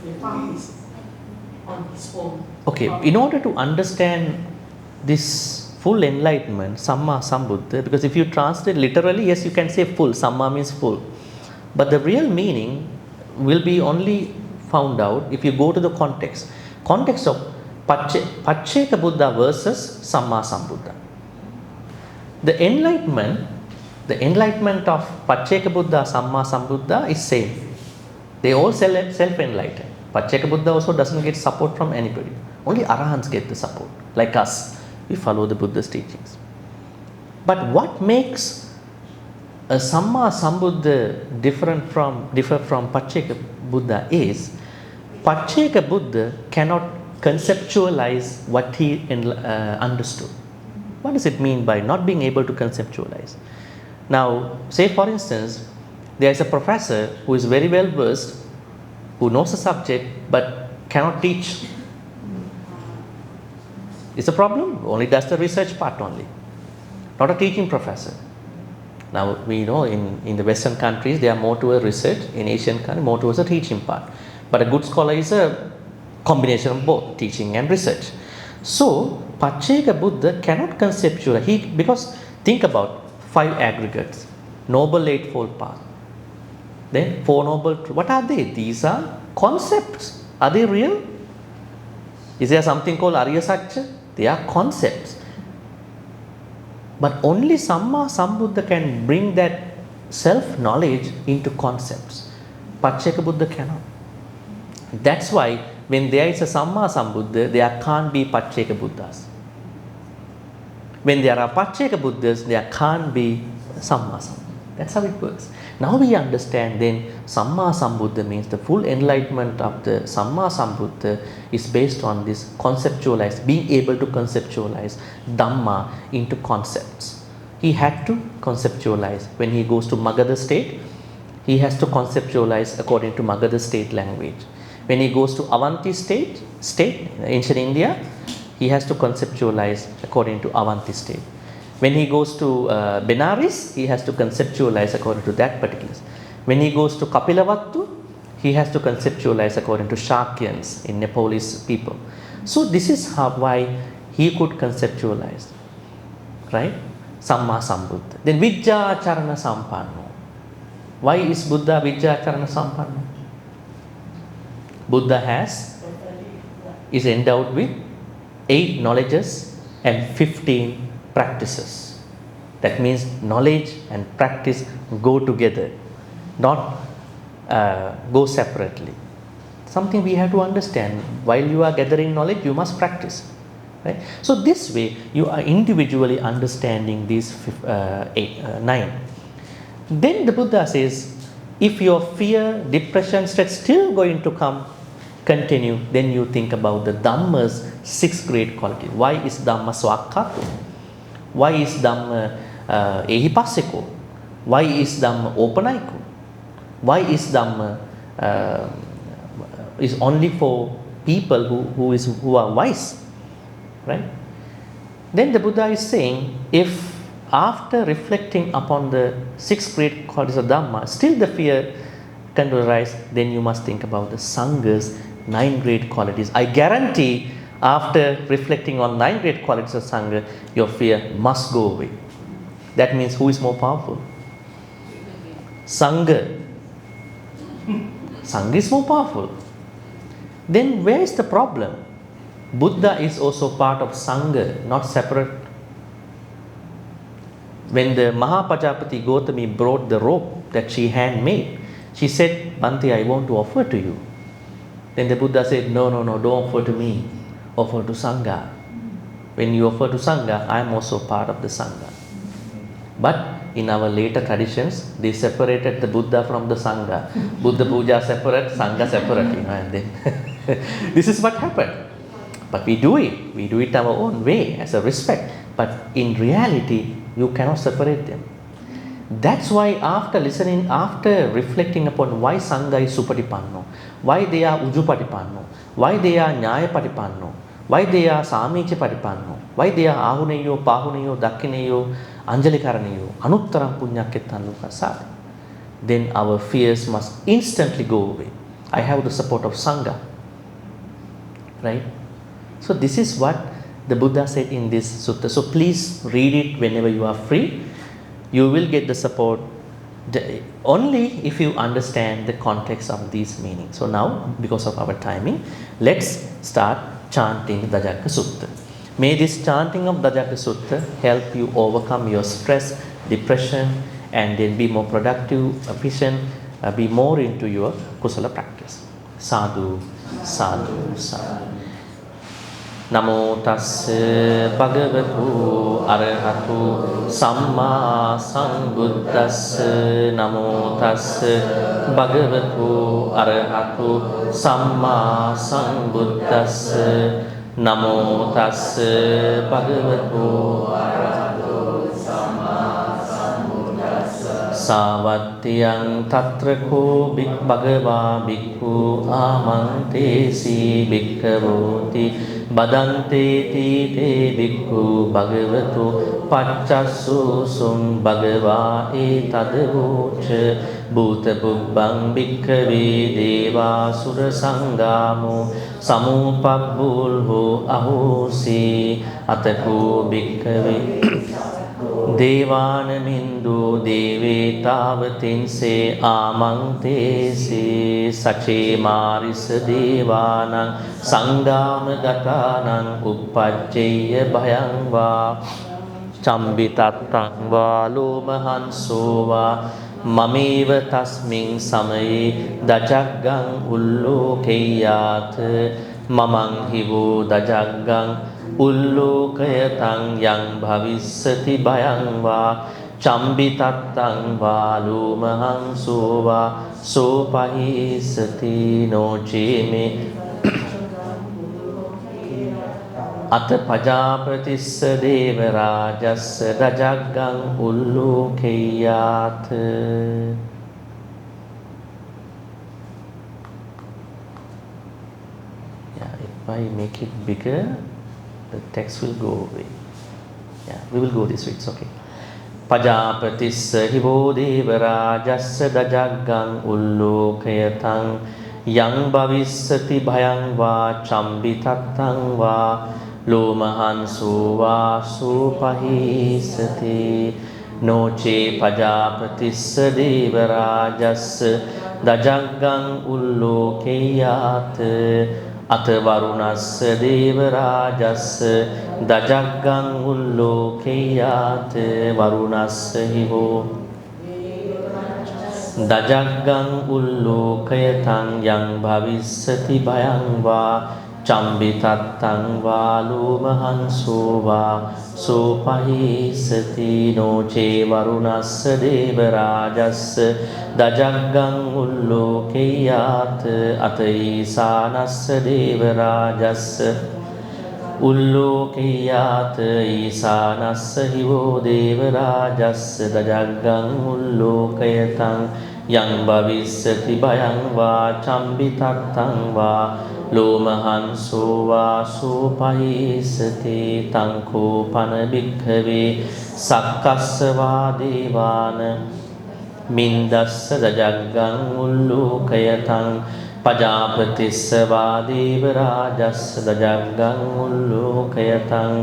He found his on his own. Okay, in order to understand this full enlightenment, Samma Sambuddha, because if you translate literally, yes, you can say full, Samma means full. But the real meaning will be only found out if you go to the context. Context of Pacceka Buddha versus Samma Sambuddha. The enlightenment of Pacceka Buddha, Samma Sambuddha is same. They all self-enlightened. Pacceka Buddha also doesn't get support from anybody. Only Arahants get the support. Like us, we follow the Buddha's teachings. But what makes a Samma Sambuddha differ from Pacceka Buddha is Pacceka Buddha cannot conceptualize what he understood. What does it mean by not being able to conceptualize? Now, say for instance, there is a professor who is very well versed, who knows the subject but cannot teach. It's a problem, only does the research part only, not a teaching professor. Now we know in the Western countries they are more towards research, in Asian countries more towards the teaching part. But a good scholar is a combination of both teaching and research. So Pacceka Buddha cannot conceptualize, because think about 5 aggregates, Noble Eightfold Path, then 4 Noble Truths. What are they? These are concepts. Are they real? Is there something called Arya Satya? They are concepts. But only Samma Sambuddha can bring that self-knowledge into concepts. Pacceka Buddha cannot. That's why when there is a Samma Sambuddha, there can't be Pacceka Buddhas. When there are Pacceka Buddhas, there can't be Samma Sambuddha. That's how it works. Now we understand then Samma Sambuddha means the full enlightenment of the Samma Sambuddha is based on this conceptualize, being able to conceptualize Dhamma into concepts. He had to conceptualize. When he goes to Magadha state, he has to conceptualize according to Magadha state language. When he goes to Avanti state, ancient India, he has to conceptualize according to Avanti state. When he goes to Benares, he has to conceptualize according to that particular. When he goes to Kapilavattu, he has to conceptualize according to Shakyans in Nepalese people. So this is why he could conceptualize, right? Samma Sambuddha. Then Vijjacharana Sampanno. Why is Buddha Vijjacharana Sampanno? Buddha is endowed with 8 knowledges and 15 practices. That means knowledge and practice go together, not go separately. Something we have to understand. While you are gathering knowledge, you must practice. Right? So this way, you are individually understanding these 9. Then the Buddha says, if your fear, depression, stress still going to continue, then you think about the Dhamma's 6 great qualities. Why is Dhamma Swakkhatu? Why is Dhamma Ehipassiko? Why is Dhamma Opanaiku? Why is Dhamma is only for people who are wise, right? Then the Buddha is saying, if after reflecting upon the 6 great qualities of Dhamma, still the fear can arise, then you must think about the Sangha's 9 great qualities. I guarantee after reflecting on 9 great qualities of Sangha, your fear must go away. That means who is more powerful? Sangha. Sangha is more powerful. Then where is the problem? Buddha is also part of Sangha, not separate. When the Mahapajapati Gautami brought the rope that she handmade, she said, Bhante, I want to offer to you. Then the Buddha said, no, don't offer to me, offer to Sangha. When you offer to Sangha, I am also part of the Sangha. But in our later traditions, they separated the Buddha from the Sangha. Buddha Puja separate, Sangha separate, and then this is what happened. But we do it our own way as a respect. But in reality, you cannot separate them. That's why after reflecting upon why Sangha is Supatipanno, why they are Ujupatipanno, why they are Nyayapatipanno, why they are Samicha Patipanno, why they are Ahuneyo, Pahuneyo, Dakkineyo, Anjalikaranayo, Anuttaram Punyakettan Lukasad, then our fears must instantly go away. I have the support of Sangha. Right? So this is what the Buddha said in this sutta. So please read it whenever you are free. You will get the support only if you understand the context of these meanings. So now, because of our timing, let's start chanting Dajjaka Sutta. May this chanting of Dajjaka Sutta help you overcome your stress, depression, and then be more productive, efficient, be more into your kusala practice. Sadhu, sadhu, sadhu. Namo tassa bhagavatu arahatu samma sambuddhassa. Namo tassa bhagavatu arahatu samma sambuddhassa. Namo tassa bhagavatu arahatu samma sambuddhassa. Savatiyang tatrako bhagava bhikkhu amantesi bhikkavoti Badante ti te bhikkhu bhagavatu paccassu sum bhagava etadavocha bhuta bubbang bhikkave deva sura sangamo samupabbulho ahosi atako bhikkave Devana mindu deve tavatinse amantese sache marisa devanang sanggama gatanang uppajjeya bhayang va chambitattang va lomahanso va mameva tasming samaye dajaggang ullokeyat mamang hivo dajaggang ullokayatang yang bhavissati bhayang va chambitattang va lumahangso va sopahisati no cheme Ata pajapatissa devarajassa dajaggang ullokeyat. If I make it bigger, the text will go away. Yeah, we will go this way, it's okay. Pajapatissa hivo devarajassa dajaggang ullokayatang yang bhavissati bhayang va chambitattang va lomahanso va supahisati noce pajapatissa devarajassa dajaggang ullokeyat Ata varunassa devarajassa dajaggang ullokeyat varunassa hivo dajaggang ullokayatang yang bhavissati bhayang va chambitattang va lumahanso va sopahisati noce varunassa devarajassa dajaggang ullokeyat ataisanassa devarajassa ullokeyat isanassa hivo devarajassa dajaggang ullokayatang yang bhavissati bhayang va chambitattang va ලෝමහංසෝ වාසෝ පහිසති තංකෝ පන භික්ඛවේ සක්කස්සවා දේවාන මින්දස්ස දජග්ගං උල්ලෝකයතං පජාපතිස්ස වාදේව රාජස්ස දජග්ගං උල්ලෝකයතං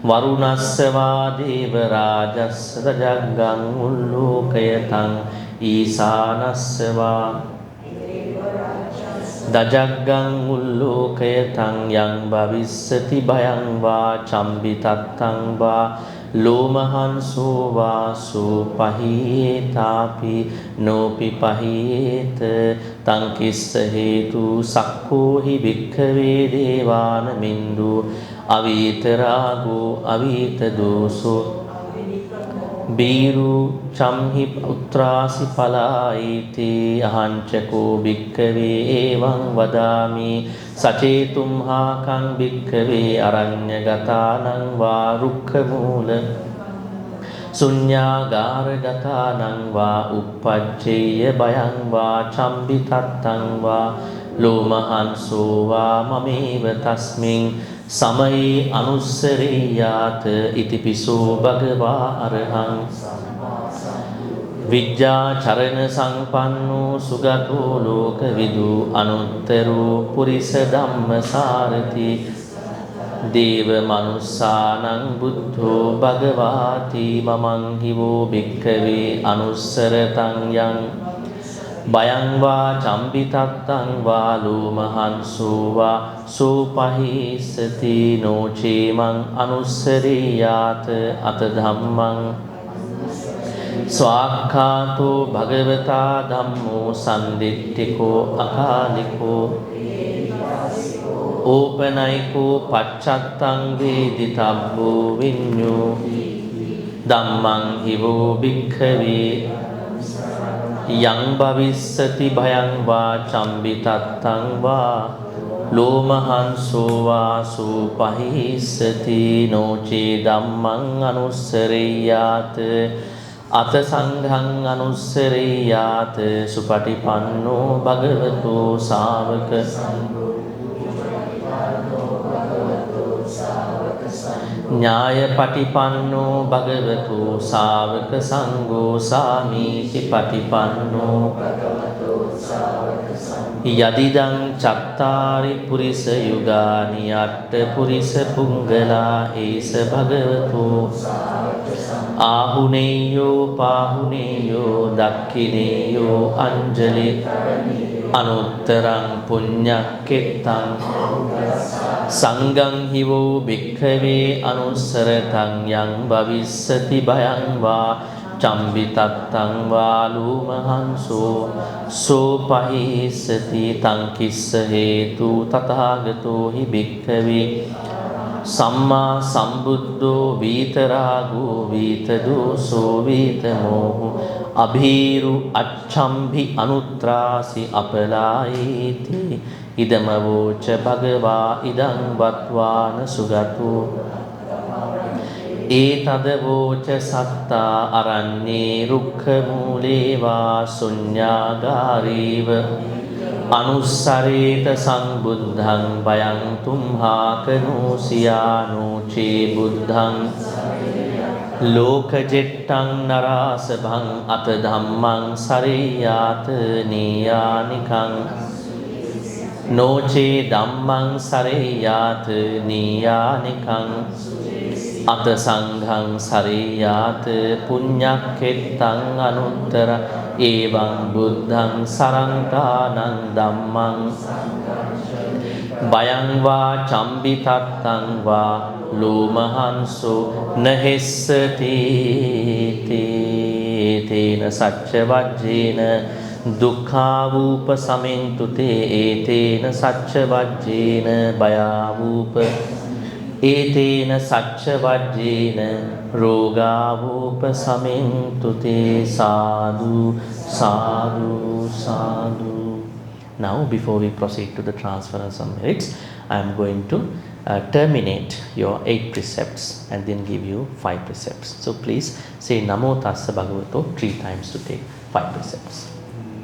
වරුණස්ස වාදේව රාජස්ස දජග්ගං උල්ලෝකයතං ඊසානස්ස වා දජග්ගං උල්ලෝකයතං යං භවිස්සති භයං වා චම්බිතත්තං වා ලෝමහංසෝ වාසෝ පහීතාපි නෝපි පහීත තං කිස්ස හේතු සක්ඛෝ හි භික්ඛවේ දේවාන මින්දු අවීත රාගෝ අවීත දෝසෝ බීරු චම්හි උත්‍රාසි පලායිති අහංචකෝ භික්ඛවේ එවං වදාමි සචේතුම්හාකං භික්ඛවේ අරඤ්ඤගතානං වා රුක්ඛමූල ශුඤ්ඤාගාරගතානං වා uppajjeyya භයං වා චම්බිතත්තං වා ලෝමහංසෝ වා මමේව තස්මින් සමයේ අනුස්සරේයාත ඉතිපිසෝ භගවා අරහං විද්‍යා චරණ සංපන්නෝ සුගතෝ ලෝකවිදු අනුත්තරෝ පුරිස ධම්මසාරති දේව මනුස්සානං බුද්ධෝ භගවාති මමං හිවෝ භික්ඛවේ අනුස්සරතං යං භයං වා චම්බිතත්තං වා ලෝමහංසෝ වා සෝපහිස්සති නොචේමං අනුස්සරේයාත අත ධම්මං ස්වාක්ඛාතෝ භගවතා ධම්මෝ සම්දිට්ඨිකෝ අකාලිකෝ ඕපනයිකෝ පච්චත්තං වේදිතබ්බෝ විඤ්ඤෝ ධම්මං හිවෝ භික්ඛවේ යං භවිස්සති භයං වා චම්බිතත්තං වා ලෝමහංසෝ වා සූපහිස්සති නොචේ ධම්මං අනුස්සරේයාත අත සංඝං අනුස්සරේයාත සුපටිපන්නෝ භගවතෝ ශාවක ඥායපටිපන්නෝ භගවතු ශාවක සංඝෝ සාමීචි පටිපන්නෝ යදිදං චත්තාරි පුරිස යුගානි අට්ඨ පුරිස පුංගලා ඒස භගවතු ආහුනේයෝ පාහුනේයෝ දක්ඛිනේයෝ අංජලි අනුත්තරං පුඤ්ඤක්කෙත්තං සංඝං හිවෝ භික්ඛවේ අනුස්සරතං යං භවිස්සති භයං වා චම්බිතත්තං වා ලෝමහංසෝ සෝපහිස්සති තං කිස්ස හේතු තථාගතෝ හි භික්ඛවේ සම්මා සම්බුද්ධෝ වීතරාගෝ වීතදෝසෝ වීතමෝහෝ අභීරු අච්ඡම්භි අනුත්‍රාසි අපලායිති ඉදමවෝච භගවා ඉදං වත්වාන සුගතෝ ඒතදවෝච සත්තා අරඤ්ඤේ රුක්ඛ මූලේ වා ශුඤ්ඤාගාරීව අනුස්සරේත සංබුද්ධං භයං තුම්හාකනෝසියානෝචේ බුද්ධං ලෝකජෙට්ටං නරාසභං අත ධම්මං සරේයාත නීයානිකං නොචේ ධම්මං සරේයාත නීයානිකං අත සංඝං සරේයාත පුඤ්ඤක්ඛෙත්තං අනුත්තර එවං බුද්ධං සරංකානං ධම්මං භයං වා චම්බිතත්තං වා ලෝමහංසෝ නහෙස්සති තේන සච්ච වජ්ජේන දුක්ඛාවූප සමින්තු තේ ඒතේන සච්ච වජ්ජේන භයාවූප ඒතේන සච්ච වජ්ජේන රෝගාවූප සමින්තු තේ සාදු සාදු සාදු. Now before we proceed to the transference of merits, I am going to terminate your 8 precepts and then give you 5 precepts. So please say Namo Tassa Bhagavato 3 times to take 5 precepts.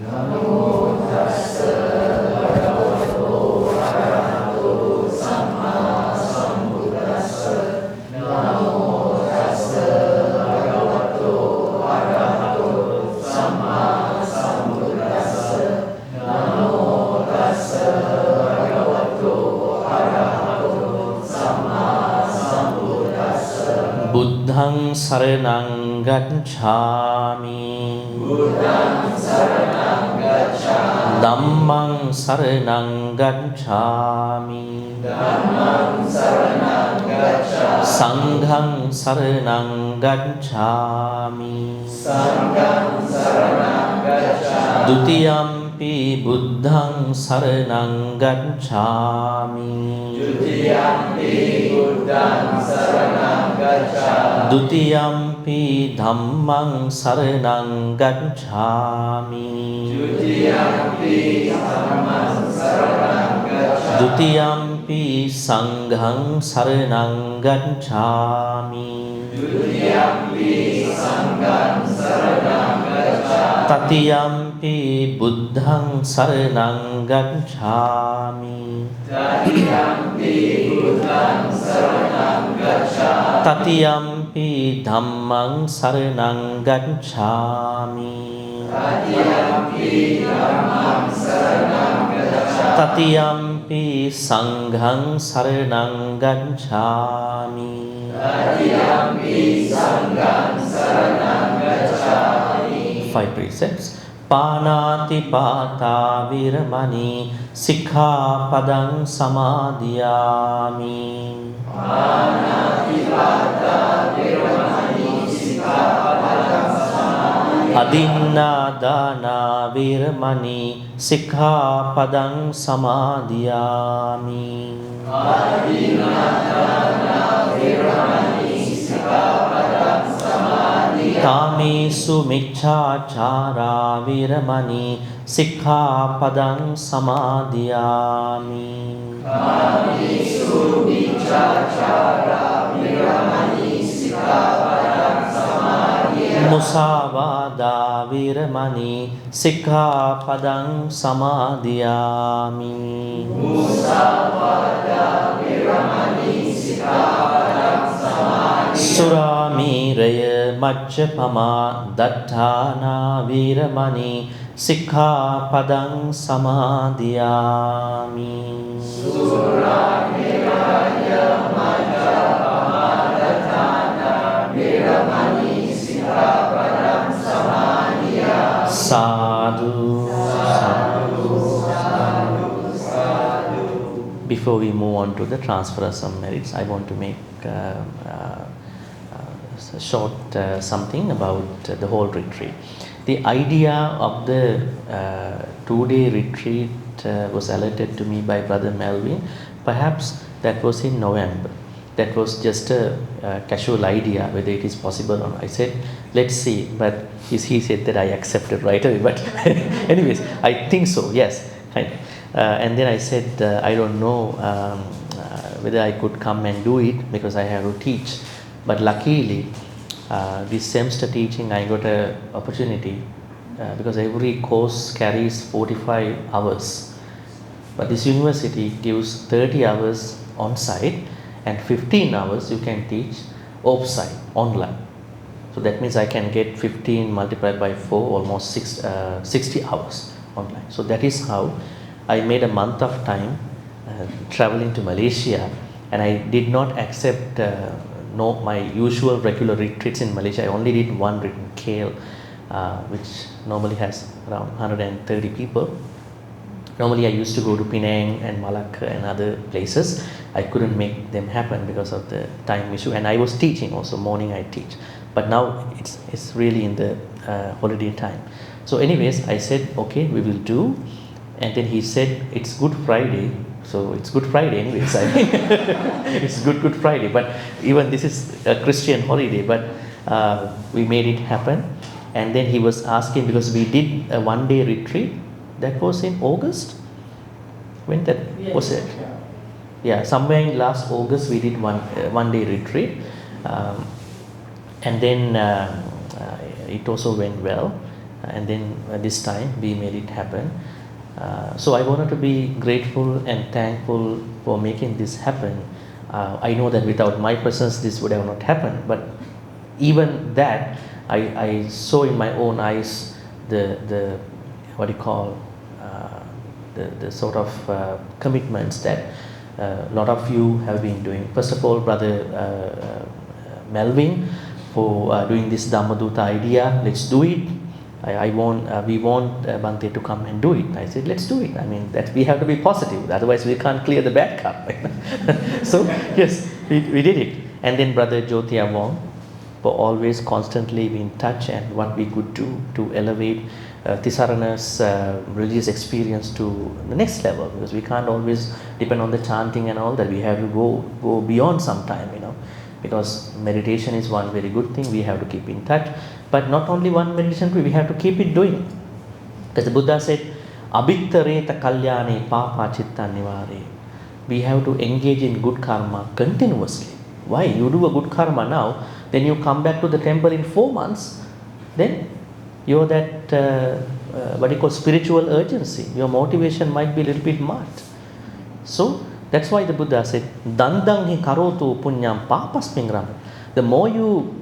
Namo Tassa Bhagavato Arahato Buddhang saranang gacchami. Buddhang saranang gacchami. Dhammang saranang gacchami. Dhammang saranang gacchami. Sanghang saranang gacchami. Sanghang saranang gacchami. Dutiyampi buddhang saranang gacchami. Dutiyampi buddhang saranang gacchami. Dutiyampi dhammang saranang gacchami. Dutiyampi dhammang saranang gacchami. Dutiyampi sanghang saranang gacchami. Dutiyampi sanghang saranang gacchami. Tatiyampi buddhang saranang gacchami. Tatiyampi buddhang saranang gacchami. Tatiyampi dhammang saranang gacchami. Tatiyampi dhammang saranang gacchami. Tatiyampi sanghang saranang gacchami. Tatiyampi sanghang saranang gacchami. 5 precepts. Panati pata viramani sikkhapadang samadhiyami. Panati pata viramani sikkhapadang samadhiyami. Adinnadana viramani sikkhapadang samadhiyami. Adinnadana viramani sikkhapadang samadhiyami. Kamesu micchāchārā viramani sikkhapadang samadhiyami. Kamesu micchāchārā viramani sikkhapadang samadhiyami. Musāvādā viramani sikkhapadang samadhiyami. Musāvādā viramani sikkhapadang samadhiyami. Suramiraya majjapamā datthāna viramani sikkhapadang samadhiyami. Suramiraya majjapamā datthāna viramani sikkhapadang samadhiyami. Sadhu, sadhu, sadhu, sadhu. Before we move on to the transfer of some merits, I want to make a short something about the whole retreat. The idea of the 2-day retreat was alerted to me by Brother Melvin. Perhaps that was in November. That was just a casual idea whether it is possible or not. I said, let's see, but he said that I accepted right away. But anyways, I think so, yes. And then I said, I don't know whether I could come and do it because I have to teach. But luckily, this semester teaching, I got an opportunity because every course carries 45 hours. But this university gives 30 hours on site and 15 hours you can teach off-site, online. So that means I can get 15 multiplied by 4, almost 60 hours online. So that is how I made a month of time traveling to Malaysia, and I did not accept my usual regular retreats in Malaysia. I only did one retreat in KL, which normally has around 130 people. Normally I used to go to Penang and Malacca and other places. I couldn't make them happen because of the time issue, and I was teaching also, morning I teach. But now it's really in the holiday time. So anyways, I said, okay, we will do. And then he said, it's Good Friday. So it's Good Friday anyways. I mean, it's Good Friday. But even this is a Christian holiday. But we made it happen. And then he was asking, because we did a 1-day retreat. That was in August. When that was it? Yeah, somewhere in last August we did one day retreat. And then it also went well. And then this time we made it happen. So I wanted to be grateful and thankful for making this happen. I know that without my presence this would have not happened, but even that I saw in my own eyes the what do you call the sort of commitments that a lot of you have been doing. First of all, Brother Melvin, for doing this Dhammaduta idea. Let's do it. We want Bhante to come and do it. I said, let's do it. I mean, that we have to be positive. Otherwise, we can't clear the bad karma. So, yes, we did it. And then Brother Jyoti Awong, for always constantly be in touch and what we could do to elevate Ti-Sarana's religious experience to the next level, because we can't always depend on the chanting and all that. We have to go beyond some time, because meditation is one very good thing. We have to keep in touch, but not only one meditation, we have to keep it doing. Because the Buddha said, "Abhittareta kalyane papa chitta nivare." We have to engage in good karma continuously. Why? You do a good karma now, then you come back to the temple in 4 months, then you're that what you call spiritual urgency. Your motivation might be a little bit marked. So that's why the Buddha said, "Dandang hi karotu punyam papasming rama." The more you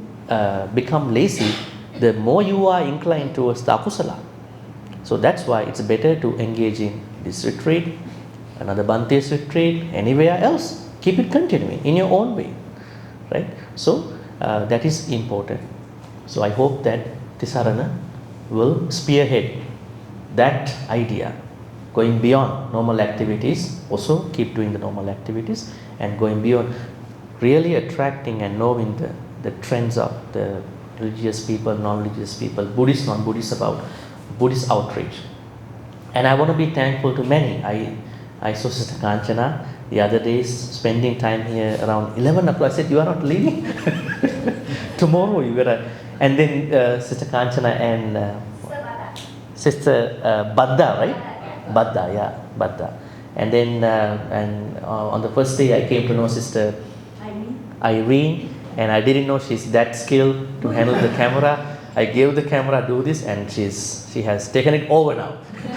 become lazy, the more you are inclined towards the akusala. So that's why it's better to engage in this retreat, another Bhante's retreat, anywhere else. Keep it continuing in your own way, right? So that is important. So I hope that Ti-Sarana will spearhead that idea, going beyond normal activities, also keep doing the normal activities, and going beyond, really attracting and knowing the trends of the religious people, non-religious people, Buddhist, non-Buddhist, about Buddhist outreach. And I want to be thankful to many. I saw Sister Kanchana the other days spending time here around 11 o'clock. I said, "You are not leaving? Tomorrow you gotta..." And then Sister Kanchana and Sister Badda, right? Badda, yeah, Badda. And then on the first day I came to know Sister Irene, and I didn't know she's that skilled to handle the camera. I gave the camera, do this, and she has taken it over now.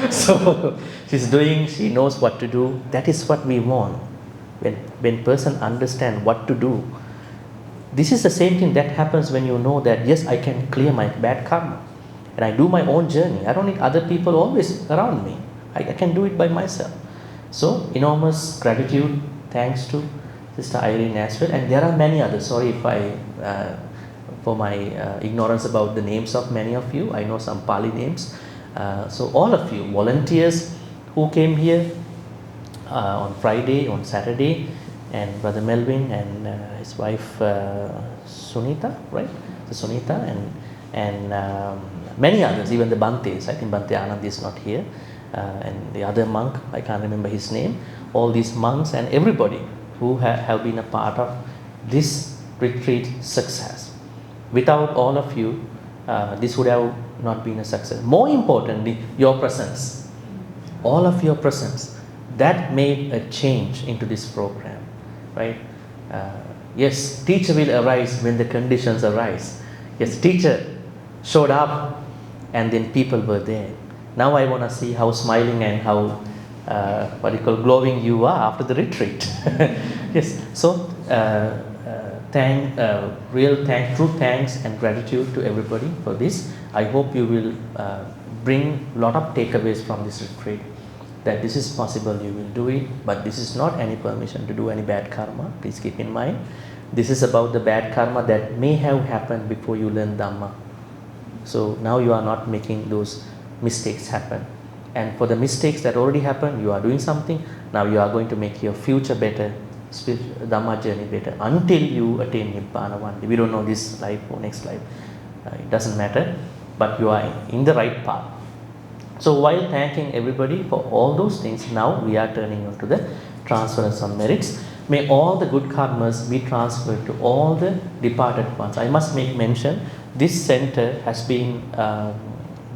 So she knows what to do. That is what we want. When person understand what to do, this is the same thing that happens when you know that, yes, I can clear my bad karma. And I do my own journey. I don't need other people always around me. I can do it by myself. So enormous gratitude, thanks to Sister Irene as well. And there are many others. Sorry if for my ignorance about the names of many of you. I know some Pali names. So all of you, volunteers who came here on Friday, on Saturday, and Brother Melvin and his wife Sunita, right? So Sunita and many others, even the Bhantes. I think Bhante Anand is not here, and the other monk, I can't remember his name. All these monks and everybody who have been a part of this retreat success. Without all of you, this would have not been a success. More importantly, your presence, all of your presence, that made a change into this program, right? Yes, teacher will arise when the conditions arise. Yes, teacher showed up and then people were there. Now I want to see how smiling and how glowing you are after the retreat. Yes, so true thanks and gratitude to everybody for this. I hope you will bring a lot of takeaways from this retreat, that this is possible, you will do it, but this is not any permission to do any bad karma. Please keep in mind, this is about the bad karma that may have happened before you learn Dhamma. So now you are not making those mistakes happen. And for the mistakes that already happened, you are doing something. Now you are going to make your future better, Dhamma journey better, until you attain Nibbana one day. We don't know this life or next life. It doesn't matter, but you are in the right path. So while thanking everybody for all those things, now we are turning on to the transference of merits. May all the good karmas be transferred to all the departed ones. I must make mention, this center has been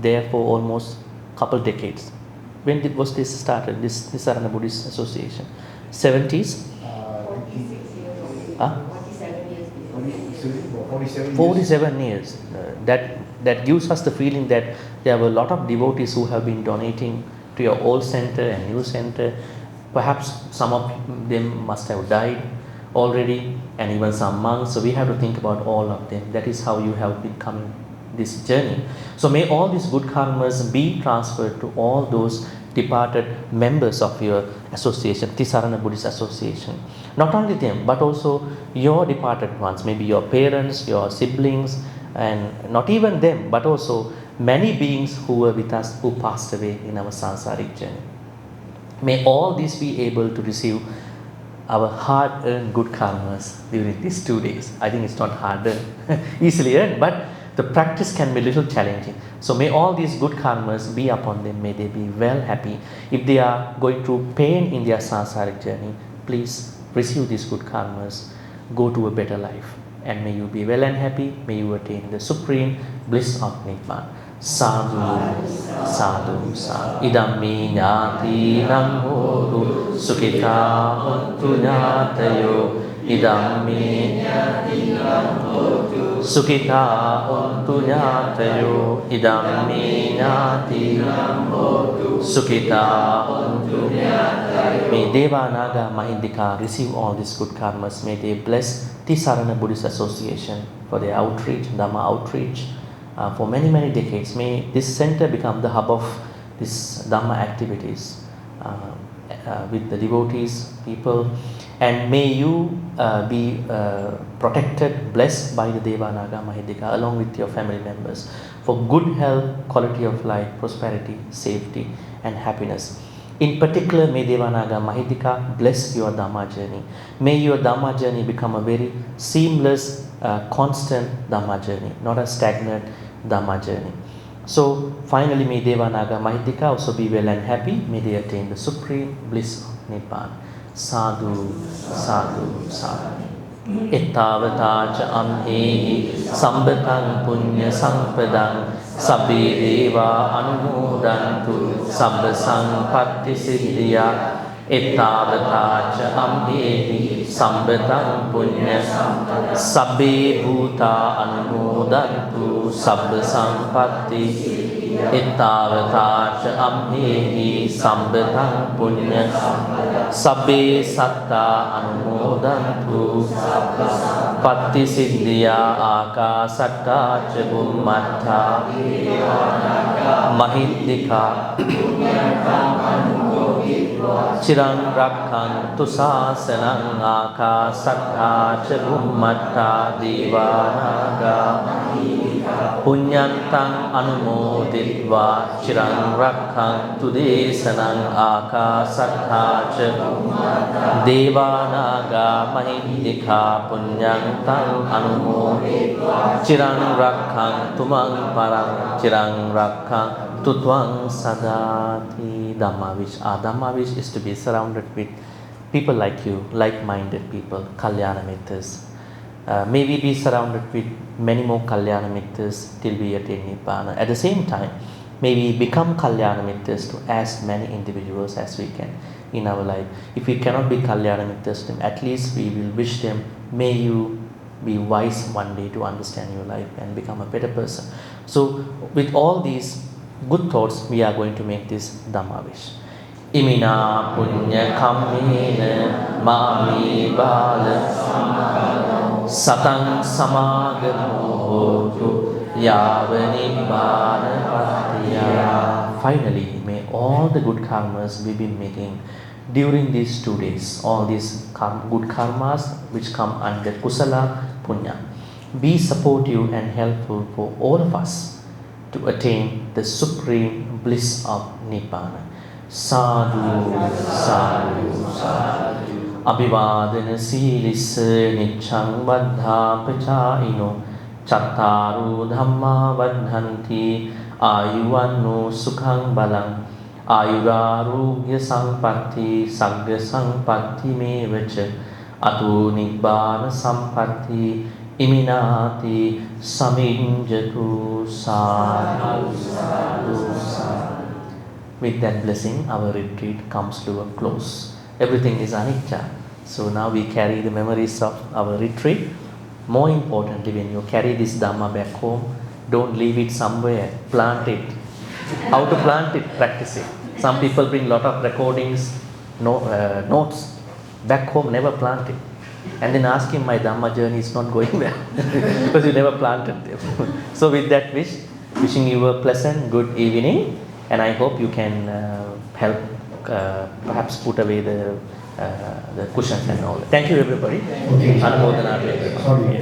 there for almost a couple decades. When was this started, this Ti-Sarana Buddhist Association? 70s? 47 years. That gives us the feeling that there were a lot of devotees who have been donating to your old center and new center. Perhaps some of them must have died already, and even some monks. So we have to think about all of them. That is how you have become this journey. So may all these good karmas be transferred to all those departed members of your association, Ti-Sarana Buddhist Association. Not only them, but also your departed ones, maybe your parents, your siblings, and not even them, but also many beings who were with us who passed away in our samsaric journey. May all these be able to receive our hard-earned good karmas during these 2 days. I think it's not hard-earned, easily earned, but the practice can be a little challenging. So may all these good karmas be upon them. May they be well happy. If they are going through pain in their samsaric journey, please receive these good karmas. Go to a better life. And may you be well and happy. May you attain the supreme bliss of Nibbana. Sadhu, sadhu, sadhu. Idam me nyati nam hotu sukhita hontu nyatayo. Idam me nyati nam hotu sukhita hontu nyatayo. Idam me nyati nam hotu sukhita hontu nyatayo. May Deva Naga Mahindika receive all these good karmas. May they bless Ti-Sarana Buddhist Association for their outreach, Dhamma outreach. For many, many decades. May this center become the hub of this Dhamma activities with the devotees, people, and may you be protected, blessed by the Deva Naga Mahindika along with your family members for good health, quality of life, prosperity, safety, and happiness. In particular, may Deva Naga Mahindika bless your Dhamma journey. May your Dhamma journey become a very seamless, constant Dhamma journey, not a stagnant Dhamma journey. So finally, may Deva Naga Mahindika also be well and happy. May they attain the supreme bliss of Nibbana. Sadhu, sadhu, sadhu. Ettavata cha amhehi sambatang punya sampadang sabbe deva anumodantu sabba sampatti siddhya. Ettavata cha amhehi sambatang punya sabbe bhuta anumodantu sabba sampatti. Ettavata cha amhehi sambatang punya sabbe satta anumodantu patti siddhya akasatta ca bhummatta mahindika Chirang rakhantu sasanang akasatta ca bhummatta devanaga punyantang anumoditva chirang rakhantu desanang akasatta ca devanaga mahindika punyantang anumoditva chirang rakhantu mang parang chirang rakhantu tvang sadati. Dhamma wish. Our Dhamma wish is to be surrounded with people like you, like-minded people, Kalyana Mittas. May we be surrounded with many more Kalyana Mittas till we attain Nibbana. At the same time, may we become Kalyana Mittas to as many individuals as we can in our life. If we cannot be Kalyana Mittas, then at least we will wish them, may you be wise one day to understand your life and become a better person. So with all these good thoughts, we are going to make this Dhamma wish. Imina punya kammena mami bala satang samagamo hotu yava nibbana patiya. Finally, may all the good karmas we've been making during these 2 days, all these good karmas which come under kusala punya, be supportive and helpful for all of us to attain the supreme bliss of Nibbana. Sadhu, sadhu, sadhu. Abhivadana silissa niccang vaddha pacaino chattaru dhamma vaddhanti ayuvanno sukhang balang ayurarogya sampatti sagga sampatti mevacha ato nibbana sampatti iminati saminjatu. Sadhu, sadhu, sadhu. With that blessing, our retreat comes to a close. Everything is anicca. So now we carry the memories of our retreat. More importantly, when you carry this Dhamma back home, don't leave it somewhere. Plant it. How to plant it? Practice it. Some people bring lot of recordings, notes. Back home, never plant it. And then ask him, my Dhamma journey is not going well because you never planted them. So with that wish, wishing you a pleasant good evening, and I hope you can help perhaps put away the the cushions and all. Thank you, everybody. Okay. Anumodana to everybody. Sorry, Yes.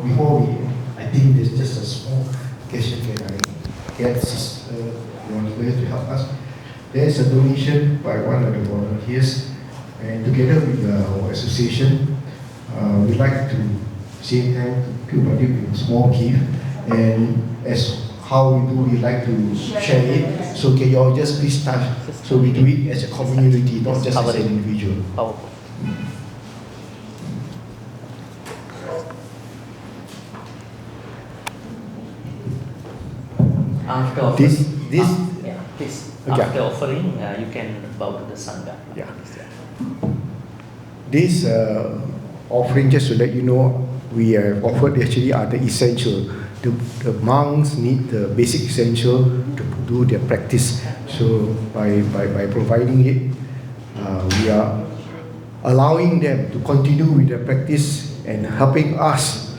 before we, I think there's just a small question. Can I get Sister volunteers to help us? There's a donation by one of the volunteers, and together with our association, we'd like to same time to Bhante with a small gift, and as how we do, we like to share it. So can you all just please touch? So we do it as a community, not just as an individual. Powerful. After offering, This yeah, please. Okay. After offering, you can bow to the Sangha. Yeah. This offering, just to let you know, we have offered actually are the essential. The monks need the basic essential to do their practice. So by providing it, we are allowing them to continue with their practice and helping us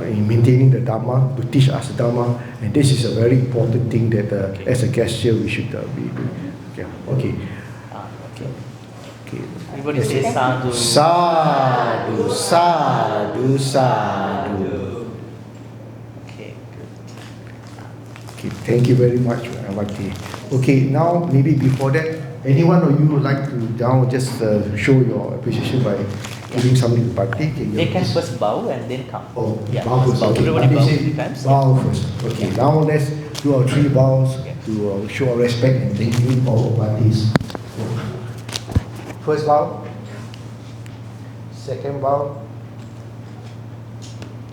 in maintaining the Dhamma, to teach us the Dhamma. And this is a very important thing that as a gesture we should be doing. Okay. Okay. Everybody say sadhu. Sadhu, sadhu, sadhu. Okay, good. Okay, thank you very much, Bhante. Okay, now maybe before that, anyone of you would like to now just show your appreciation by giving something to Bhante? They can first bow and then come. Oh, Yeah, bow first. bow. Okay. Everybody Bhante bow say 3 times. bow first. Okay, now let's do our 3 bows to show our respect and thank you for Bhante's. First bow, second bow,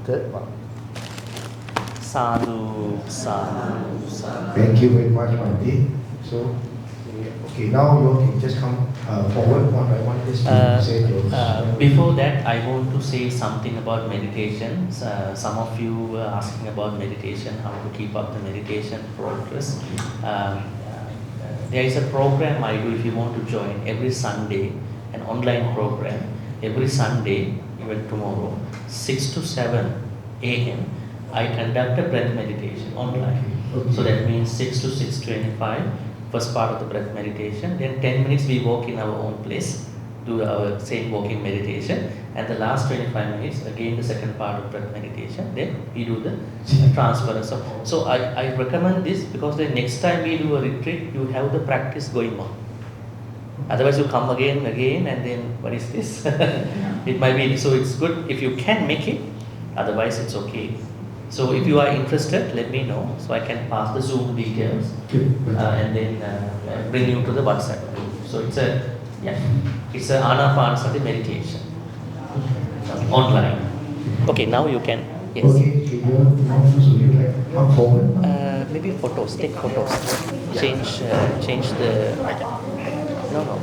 third bow. Sadhu, sadhu, sadhu. Thank you very much, Bhante. So, okay, now you can just come forward one by one. Just to say your. Before that, I want to say something about meditation. Some of you were asking about meditation, how to keep up the meditation progress. There is a program I do if you want to join every Sunday, an online program. Every Sunday, even tomorrow, 6 to 7 a.m. I conduct a breath meditation online. Okay. So that means 6 to 6:25, first part of the breath meditation. Then 10 minutes we walk in our own place, do our same walking meditation. And the last 25 minutes, again the second part of breath meditation. Then we do the transference. So I recommend this because the next time we do a retreat, you have the practice going on. Otherwise you come again, and then what is this? It might be, so it's good if you can make it, otherwise it's okay. So if you are interested, let me know so I can pass the Zoom details and then bring you to the WhatsApp group. So it's a Anapanasati meditation online. Okay, now you can, yes. Okay, so you like come forward. Maybe photos, take photos. Change the, no.